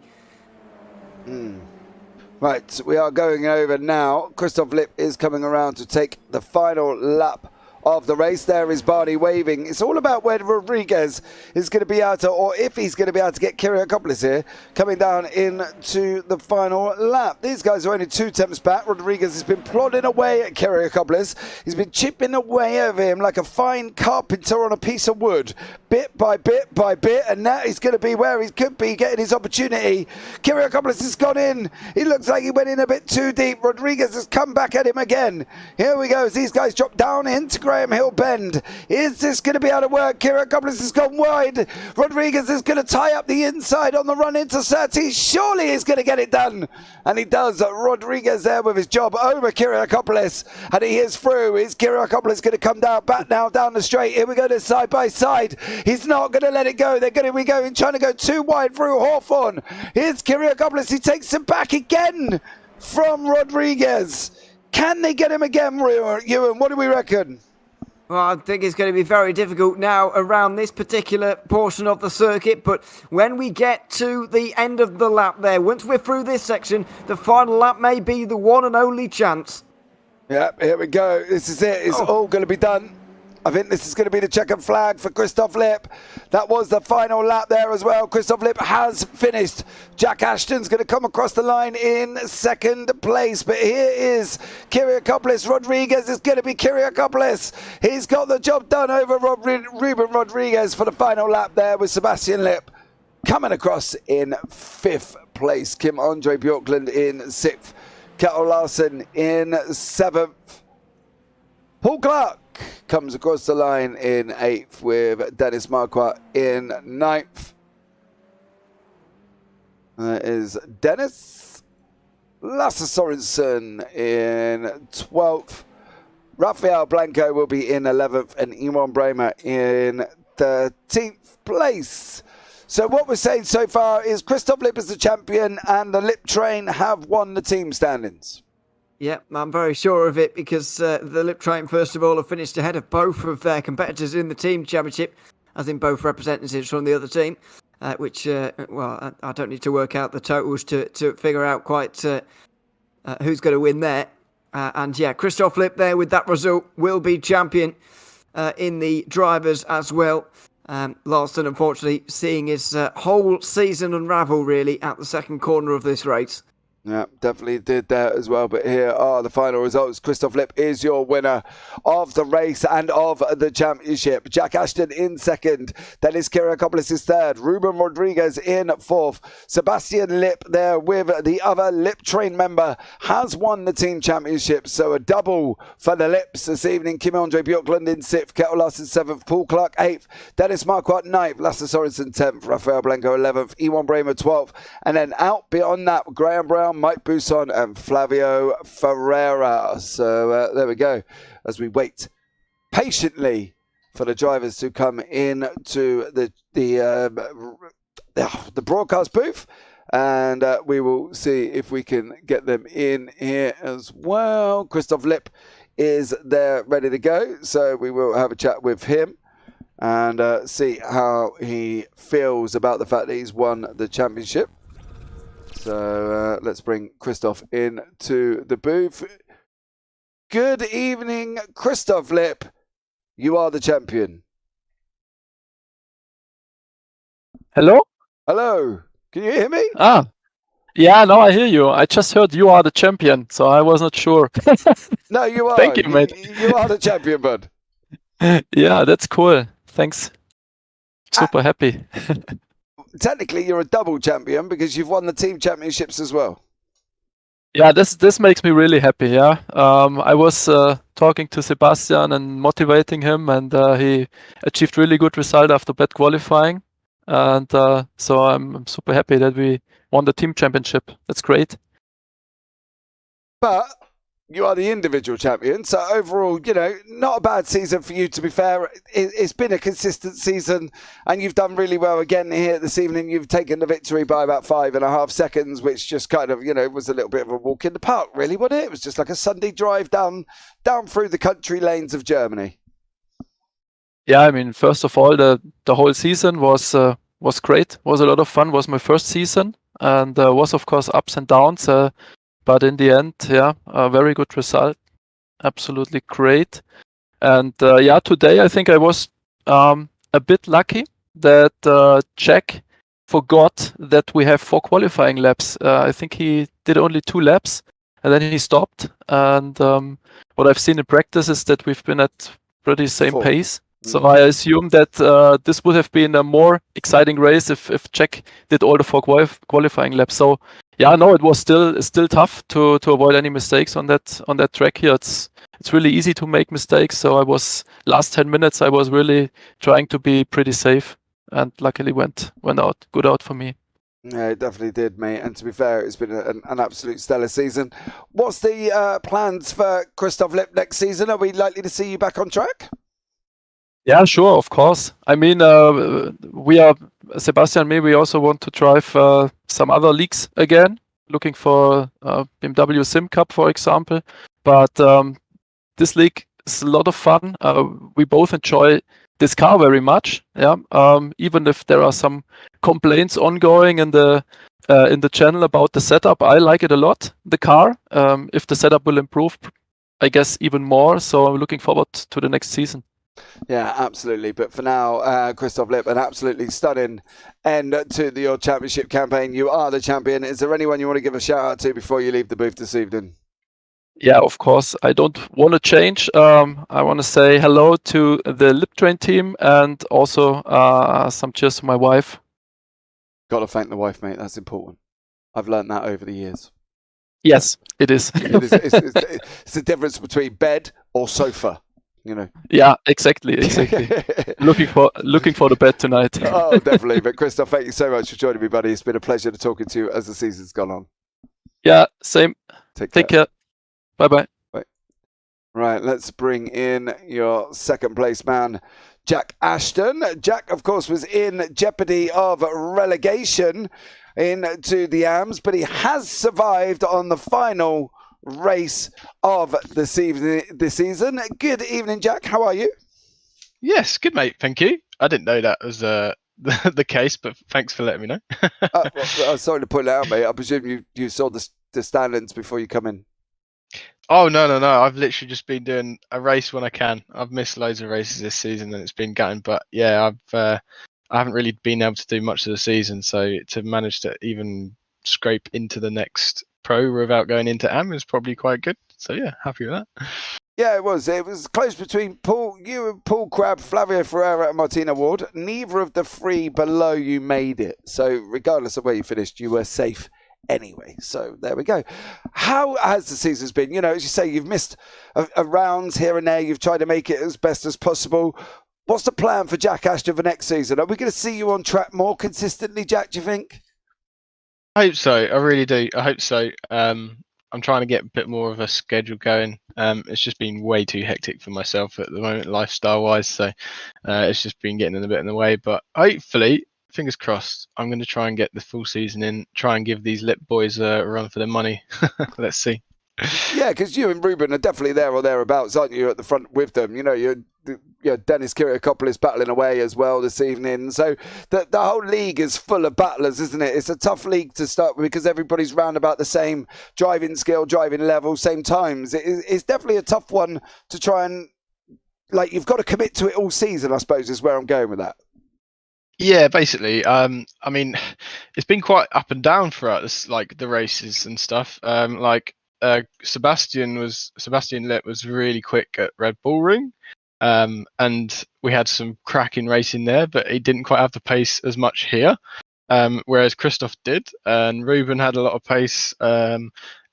Right, we are going over now. Christoph Lipp is coming around to take the final lap of the race. There is Barney waving. It's all about where Rodriguez is going to be able to, or if he's going to be able to get Kyriakopoulos here, coming down into the final lap. These guys are only 2 attempts back. Rodriguez has been plodding away at Kyriakopoulos. He's been chipping away over him like a fine carpenter on a piece of wood, bit by bit by bit, and now he's going to be where he could be getting his opportunity. Kyriakopoulos has gone in. He looks like he went in a bit too deep. Rodriguez has come back at him again. Here we go as these guys drop down into Graham Hill Bend. Is this going to be able to work? Kyriakopoulos has gone wide. Rodriguez is going to tie up the inside on the run into Surtees. Surely he's going to get it done. And he does. Rodriguez there with his job over Kyriakopoulos. And he is through. Is Kyriakopoulos going to come back now down the straight? Here we go to side by side. He's not going to let it go. They're going to be going, trying to go too wide through Hawthorne. Here's Kyriakopoulos. He takes him back again from Rodriguez. Can they get him again, Ewan? What do we reckon? Well, I think it's going to be very difficult now around this particular portion of the circuit, but when we get to the end of the lap there, once we're through this section, the final lap may be the one and only chance. Yeah, here we go. This is it. It's all going to be done. I think this is going to be the checkered flag for Christoph Lipp. That was the final lap there as well. Christoph Lipp has finished. Jack Ashton's going to come across the line in second place. But here is Kiriakopoulos. Rodriguez is going to be Kiriakopoulos. He's got the job done over Ruben Rodriguez for the final lap there with Sebastian Lipp coming across in fifth place. Kim Andre Bjorklund in sixth. Kettle Larsen in seventh. Paul Clark comes across the line in eighth with Dennis Marquardt in ninth. That is Dennis. Lasse Sorensen in 12th. Rafael Blanco will be in 11th and Iwan Bremer in 13th place. So what we're saying so far is Christoph Lipp is the champion and the Lipp train have won the team standings. Yeah, I'm very sure of it because the Lipp train, first of all, have finished ahead of both of their competitors in the team championship, as in both representatives from the other team, which, well, I don't need to work out the totals to figure out quite who's going to win there. And yeah, Christoph Lipp there with that result will be champion in the drivers as well. Larson, unfortunately, seeing his whole season unravel really at the second corner of this race. Yeah, definitely did that as well. But here are the final results. Christoph Lipp is your winner of the race and of the championship. Jack Ashton in second. Dennis Kiriakopoulos is third. Ruben Rodriguez in fourth. Sebastian Lipp there with the other Lipp train member has won the team championship. So a double for the Lipps this evening. Kim Andre Bjorklund in sixth. Kettle Larsen seventh. Paul Clark eighth. Dennis Marquardt ninth. Lasse Sorensen 10th. Rafael Blanco 11th. Iwan Bremer 12th. And then out beyond that, Graham Brown, Mike Buson and Flavio Ferreira. So there we go, as we wait patiently for the drivers to come in to the broadcast booth, and we will see if we can get them in here as well. Christoph Lipp is there ready to go, so we will have a chat with him and see how he feels about the fact that he's won the championship. So let's bring Christoph into the booth. Good evening, Christoph Lipp. You are the champion. Hello? Hello. Can you hear me? Yeah, now I hear you. I just heard you are the champion, so I was not sure. No, you are. Thank you, mate. You are the champion, bud. Yeah, that's cool. Thanks. Super happy. Technically, you're a double champion because you've won the team championships as well. Yeah, this makes me really happy. Yeah, I was talking to Sebastian and motivating him, and he achieved really good result after bad qualifying, and so I'm super happy that we won the team championship. That's great. But you are the individual champion, so overall, you know, not a bad season for you, to be fair. It's been a consistent season, and you've done really well again here this evening. You've taken the victory by about 5.5 seconds, which just kind of, you know, was a little bit of a walk in the park, really, wasn't it? It was just like a Sunday drive down through the country lanes of Germany. Yeah, I mean, first of all, the whole season was great. Was a lot of fun. Was my first season, and was of course ups and downs. But in the end, yeah, a very good result. Absolutely great. And yeah, today I think I was a bit lucky that Jack forgot that we have 4 qualifying laps. I think he did only 2 laps and then he stopped. And what I've seen in practice is that we've been at pretty same 4. pace. So I assume that this would have been a more exciting race if Jack did all the 4 qualifying laps. So yeah, no, it was still tough to avoid any mistakes on that track here. It's really easy to make mistakes. So I was last 10 minutes I was really trying to be pretty safe, and luckily went good out for me. Yeah, it definitely did, mate. And to be fair, it's been an absolute stellar season. What's the plans for Christoph Lipp next season? Are we likely to see you back on track? Yeah, sure, of course. I mean, we are, Sebastian and me, we also want to drive some other leagues again, looking for BMW Sim Cup, for example. But this league is a lot of fun. We both enjoy this car very much. Yeah, even if there are some complaints ongoing in the channel about the setup, I like it a lot, the car. If the setup will improve, I guess even more. So I'm looking forward to the next season. Yeah, absolutely. But for now, Christoph Lipp, an absolutely stunning end to your championship campaign. You are the champion. Is there anyone you want to give a shout out to before you leave the booth this evening? Yeah, of course. I don't want to change. I want to say hello to the Lip Train team and also some cheers to my wife. Got to thank the wife, mate. That's important. I've learned that over the years. Yes, it is. It's the difference between bed or sofa. Yeah, exactly. looking for the bed tonight. Oh, definitely. But Christoph, thank you so much for joining me, buddy. It's been a pleasure to talking to you as the season's gone on. Yeah, same. Take care. Bye. Right, let's bring in your second place man, Jack Ashton. Jack, of course, was in jeopardy of relegation into the AMS, but he has survived on the final race of the season. Good evening, Jack. How are you? Yes, good, mate. Thank you. I didn't know that was the case, but thanks for letting me know. Well, sorry to point it out, mate. I presume you saw the standings before you come in. Oh, no. I've literally just been doing a race when I can. I've missed loads of races this season and it's been gutting, but yeah, I haven't really been able to do much of the season, so to manage to even scrape into the next pro without going into AM is probably quite good. So yeah, happy with that. Yeah, it was. It was close between you and Paul Crabb, Flavio Ferreira and Martina Ward. Neither of the three below you made it. So regardless of where you finished, you were safe anyway. So there we go. How has the season been? You know, as you say, you've missed a rounds here and there. You've tried to make it as best as possible. What's the plan for Jack Ashton for next season? Are we going to see you on track more consistently, Jack, do you think? I hope so. I really do. I hope so. I'm trying to get a bit more of a schedule going. It's just been way too hectic for myself at the moment, lifestyle-wise. So it's just been getting a bit in the way. But hopefully, fingers crossed, I'm going to try and get the full season in. Try and give these Lip boys a run for their money. Let's see. Yeah, because you and Ruben are definitely there or thereabouts, aren't you? At the front with them. You know, you're Dennis Kyrgiakopoulos battling away as well this evening. So the whole league is full of battlers, isn't it? It's a tough league to start with because everybody's round about the same driving skill, driving level, same times. It's definitely a tough one to try and, like, you've got to commit to it all season, I suppose, is where I'm going with that. Yeah, basically. I mean, it's been quite up and down throughout this, like the races and stuff. Sebastian Lipp was really quick at Red Bull Ring. And we had some cracking racing there, but he didn't quite have the pace as much here, whereas Christoph did. And Ruben had a lot of pace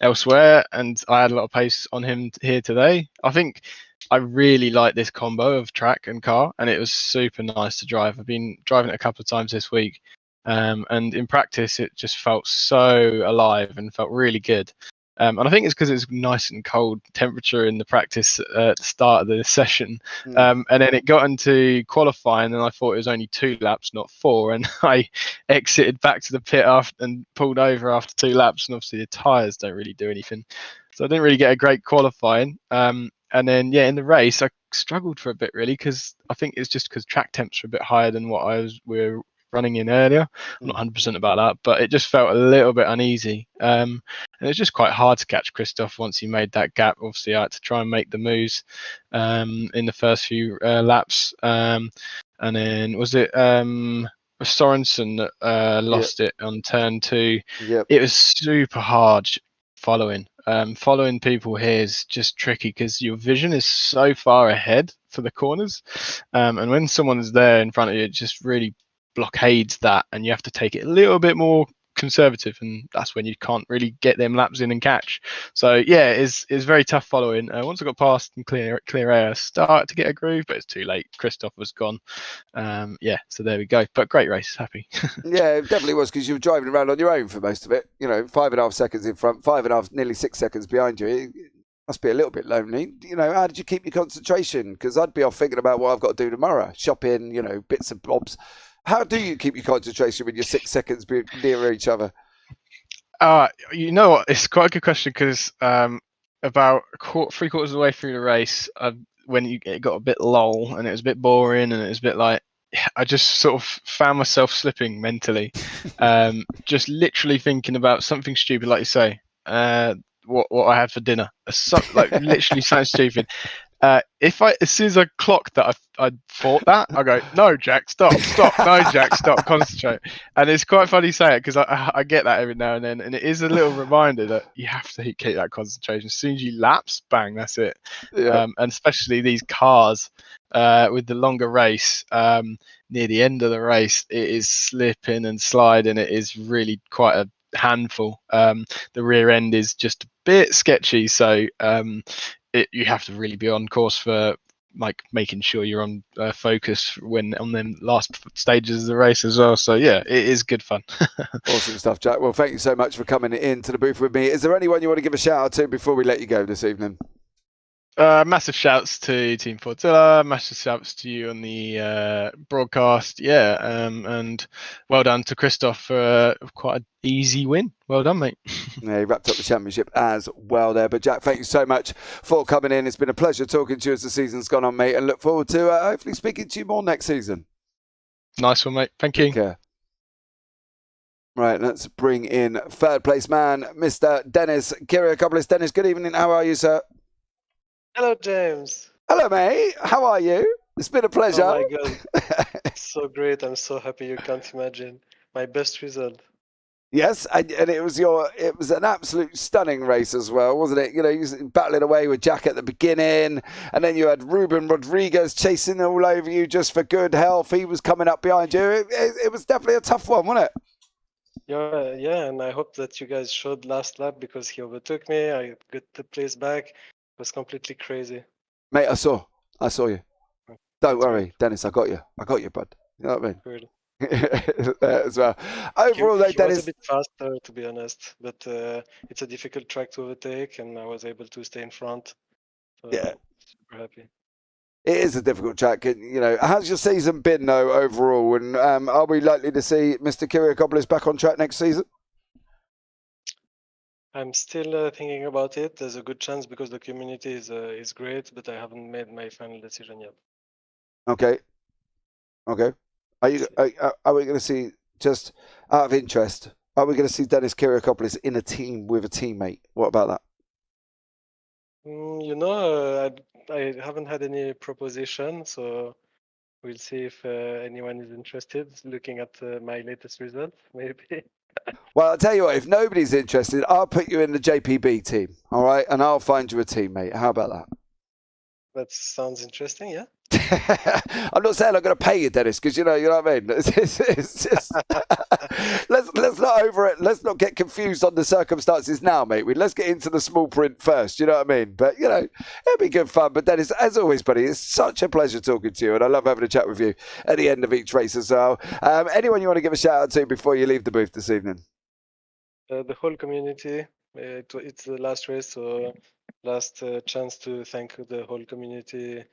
elsewhere, and I had a lot of pace on him here today. I think I really like this combo of track and car, and it was super nice to drive. I've been driving it a couple of times this week, and in practice it just felt so alive and felt really good. And I think it's because it's nice and cold temperature in the practice at the start of the session. And then it got into qualifying, and I thought it was only 2 laps, not 4. And I exited back to the pit and pulled over after 2 laps. And obviously the tyres don't really do anything. So I didn't really get a great qualifying. And then, yeah, in the race, I struggled for a bit, really, because I think it's just because track temps are a bit higher than what we were running in earlier. I'm not 100% about that, but it just felt a little bit uneasy. And it's just quite hard to catch Christoph once he made that gap. Obviously, I had to try and make the moves in the first few laps. And then was it Sorensen that lost it on turn 2? Yep. It was super hard following. Following people here is just tricky because your vision is so far ahead for the corners. And when someone's there in front of you, it just really blockades that, and you have to take it a little bit more conservative, and that's when you can't really get them laps in and catch. So yeah, it's very tough following. Once I got past and clear air, I started to get a groove, but it's too late. Christoph was gone. So there we go. But great race, happy. Yeah, it definitely was, because you were driving around on your own for most of it. You know, 5.5 seconds in front, 5.5, nearly 6 seconds behind you. It must be a little bit lonely. You know, how did you keep your concentration? Because I'd be off thinking about what I've got to do tomorrow, shopping, you know, bits and bobs. How do you keep your concentration when you're 6 seconds near each other? You know what? It's quite a good question, because about 3/4 of the way through the race, when it got a bit lull and it was a bit boring and it was a bit like, I just sort of found myself slipping mentally, just literally thinking about something stupid, like you say, what I had for dinner, like literally sounds stupid. As soon as I clocked that I thought that, I go, no, Jack, stop, no, Jack, stop, concentrate. And it's quite funny saying it because I get that every now and then, and it is a little reminder that you have to keep that concentration. As soon as you lapse, bang, that's it. Yeah. And especially these cars with the longer race, near the end of the race, it is slipping and sliding. It is really quite a handful. The rear end is just a bit sketchy, so you have to really be on course for like making sure you're on focus when on them last stages of the race as well. So yeah, it is good fun. Awesome stuff, Jack. Well, thank you so much for coming into the booth with me. Is there anyone you want to give a shout out to before we let you go this evening? Massive shouts to Team Fortilla, massive shouts to you on the broadcast. Yeah, and well done to Christoph for quite an easy win. Well done, mate. Yeah, he wrapped up the championship as well there. But Jack, thank you so much for coming in. It's been a pleasure talking to you as the season's gone on, mate, and look forward to hopefully speaking to you more next season. Nice one, mate. Thank you. Take care. Right, let's bring in third place man, Mr. Dennis Kiriakopoulos. Dennis, good evening. How are you, sir? Hello, James. Hello, mate. How are you? It's been a pleasure. Oh my God, it's so great. I'm so happy. You can't imagine. My best result. Yes, and it was an absolute stunning race as well, wasn't it? You know, you was battling away with Jack at the beginning, and then you had Ruben Rodriguez chasing all over you just for good health. He was coming up behind you. It was definitely a tough one, wasn't it? Yeah, and I hope that you guys showed last lap because he overtook me. I got the place back. It was completely crazy. Mate, I saw you. Don't worry, Dennis, I got you, bud. You know what I mean? Good. As well. Overall, though, He Dennis, was a bit faster, to be honest, but it's a difficult track to overtake, and I was able to stay in front. So Yeah. super happy. it is a difficult track. You know, how's your season been though overall? And are we likely to see Mr. Kiriakopoulos back on track next season? I'm still thinking about it. There's a good chance because the community is great, but I haven't made my final decision yet. Okay. Are we going to see, just out of interest, are we going to see Dennis Kiriakopoulos in a team with a teammate? What about that? I haven't had any proposition, so we'll see if anyone is interested. Looking at my latest result, maybe. Well, I'll tell you what, if nobody's interested, I'll put you in the JPB team, all right? And I'll find you a teammate. How about that? That sounds interesting, yeah. I'm not saying I'm going to pay you, Dennis, because you know what I mean. It's just let's not get confused on the circumstances now, mate. Let's get into the small print first. You know what I mean? But you know, it'll be good fun. But Dennis, as always, buddy, it's such a pleasure talking to you, and I love having a chat with you at the end of each race as well. Anyone you want to give a shout out to before you leave the booth this evening? The whole community. It's the last race, so last chance to thank the whole community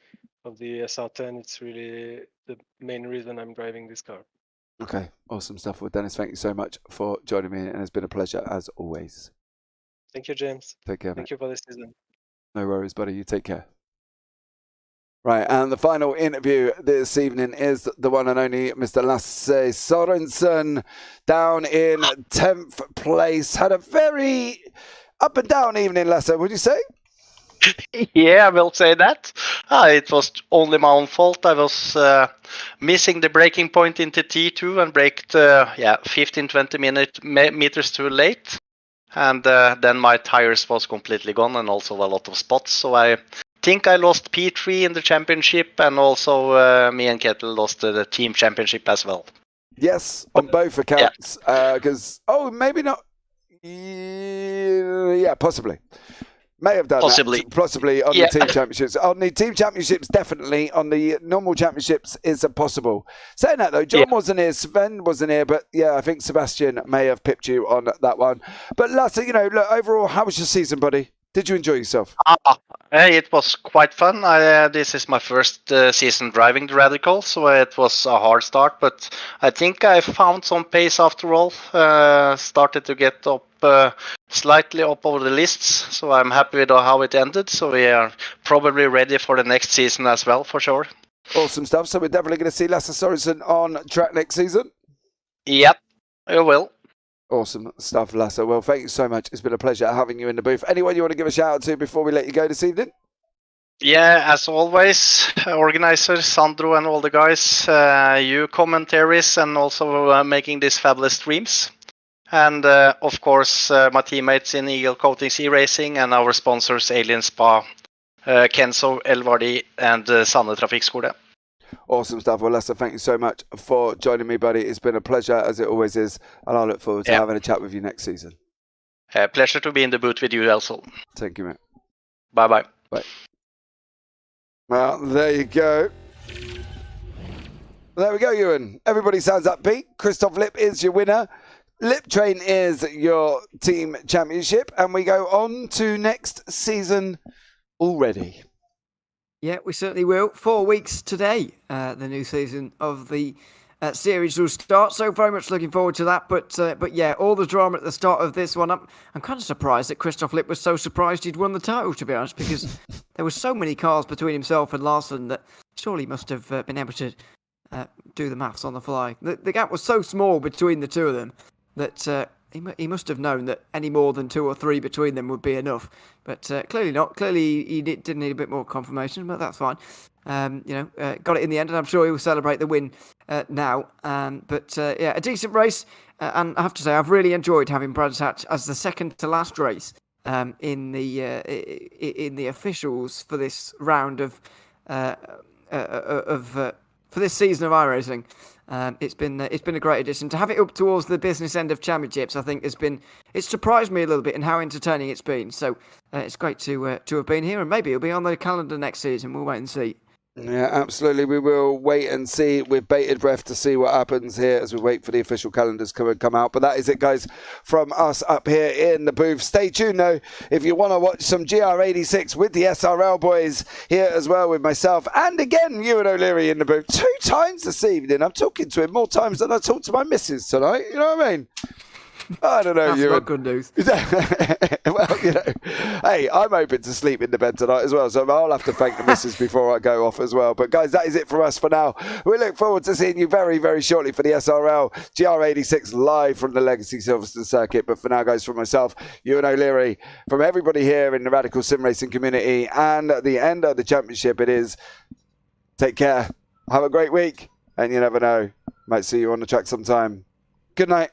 of the SR10. It's really the main reason I'm driving this car. Okay, awesome stuff. Well, Dennis, thank you so much for joining me, and it's been a pleasure as always. Thank you, James. Take care, Thank mate. you for this season. No worries, buddy. You take care. Right, and the final interview this evening is the one and only Mr. Lasse Sorensen, down in 10th place. Had a very up and down evening, Lasse, would you say? Yeah, I will say that. It was only my own fault. I was missing the braking point into T2 and braked 15-20 meters too late. And then my tires was completely gone and also a lot of spots. So I think I lost P3 in the championship, and also me and Kettle lost the team championship as well. Yes, on both accounts. Because, maybe not. Yeah, possibly. May have done Possibly. that. Possibly on the team championships. On the team championships, definitely. On the normal championships, is possible. Saying that, though, John wasn't here, Sven wasn't here, but yeah, I think Sebastian may have pipped you on that one. But Lasse, look, overall, how was your season, buddy? Did you enjoy yourself? It was quite fun. This is my first season driving the Radical, so it was a hard start, but I think I found some pace after all. Started to get up slightly up over the lists, so I'm happy with how it ended. So we are probably ready for the next season as well, for sure. Awesome stuff. So we're definitely going to see Lasse Sorensen on track next season? Yep, you will. Awesome stuff, Lasse. Well, thank you so much. It's been a pleasure having you in the booth. Anyone you want to give a shout out to before we let you go this evening? Yeah, as always, organizers, Sandro and all the guys, you commentaries and also making these fabulous streams. And of course, my teammates in Eagle Coating Sea Racing and our sponsors, Alien Spa, Kenzo, Elvardi, and Sanne Trafikkskole. Awesome stuff. Well, Lester, thank you so much for joining me, buddy. It's been a pleasure, as it always is, and I look forward to having a chat with you next season. Pleasure to be in the booth with you also. Thank you, mate. Bye-bye. Bye. Well, there you go. There we go, Ewan. Everybody sounds upbeat. Christoph Lipp is your winner. Lip Train is your team championship, and we go on to next season already. Yeah, we certainly will. 4 weeks today, the new season of the series will start. So very much looking forward to that. But yeah, all the drama at the start of this one. I'm kind of surprised that Christoph Lipp was so surprised he'd won the title, to be honest, because there were so many cars between himself and Larson that surely must have been able to do the maths on the fly. The gap was so small between the two of them that he must have known that any more than 2 or 3 between them would be enough. But clearly not. Clearly he did need a bit more confirmation, but that's fine. Got it in the end, and I'm sure he will celebrate the win now. Yeah, a decent race. And I have to say, I've really enjoyed having Brands Hatch as the second to last race in the officials for this round of for this season of iRacing. It's been a great addition to have it up towards the business end of championships. I think it's surprised me a little bit in how entertaining it's been. So it's great to have been here, and maybe it'll be on the calendar next season. We'll wait and see. Yeah, absolutely. We will wait and see with bated breath to see what happens here as we wait for the official calendars to come out. But that is it, guys, from us up here in the booth. Stay tuned, though, if you want to watch some GR86 with the SRL boys here as well with myself. And again, Ewan O'Leary in the booth 2 times this evening. I'm talking to him more times than I talk to my missus tonight. You know what I mean? I don't know, That's Ewan. not good news. Well, hey, I'm hoping to sleep in the bed tonight as well, so I'll have to thank the missus before I go off as well. But guys, that is it for us for now. We look forward to seeing you very, very shortly for the SRL GR86 live from the Legacy Silverstone circuit. But for now, guys, from myself, Ewan O'Leary, from everybody here in the Radical Sim Racing community, and at the end of the championship, it is take care, have a great week, and you never know, might see you on the track sometime. Good night.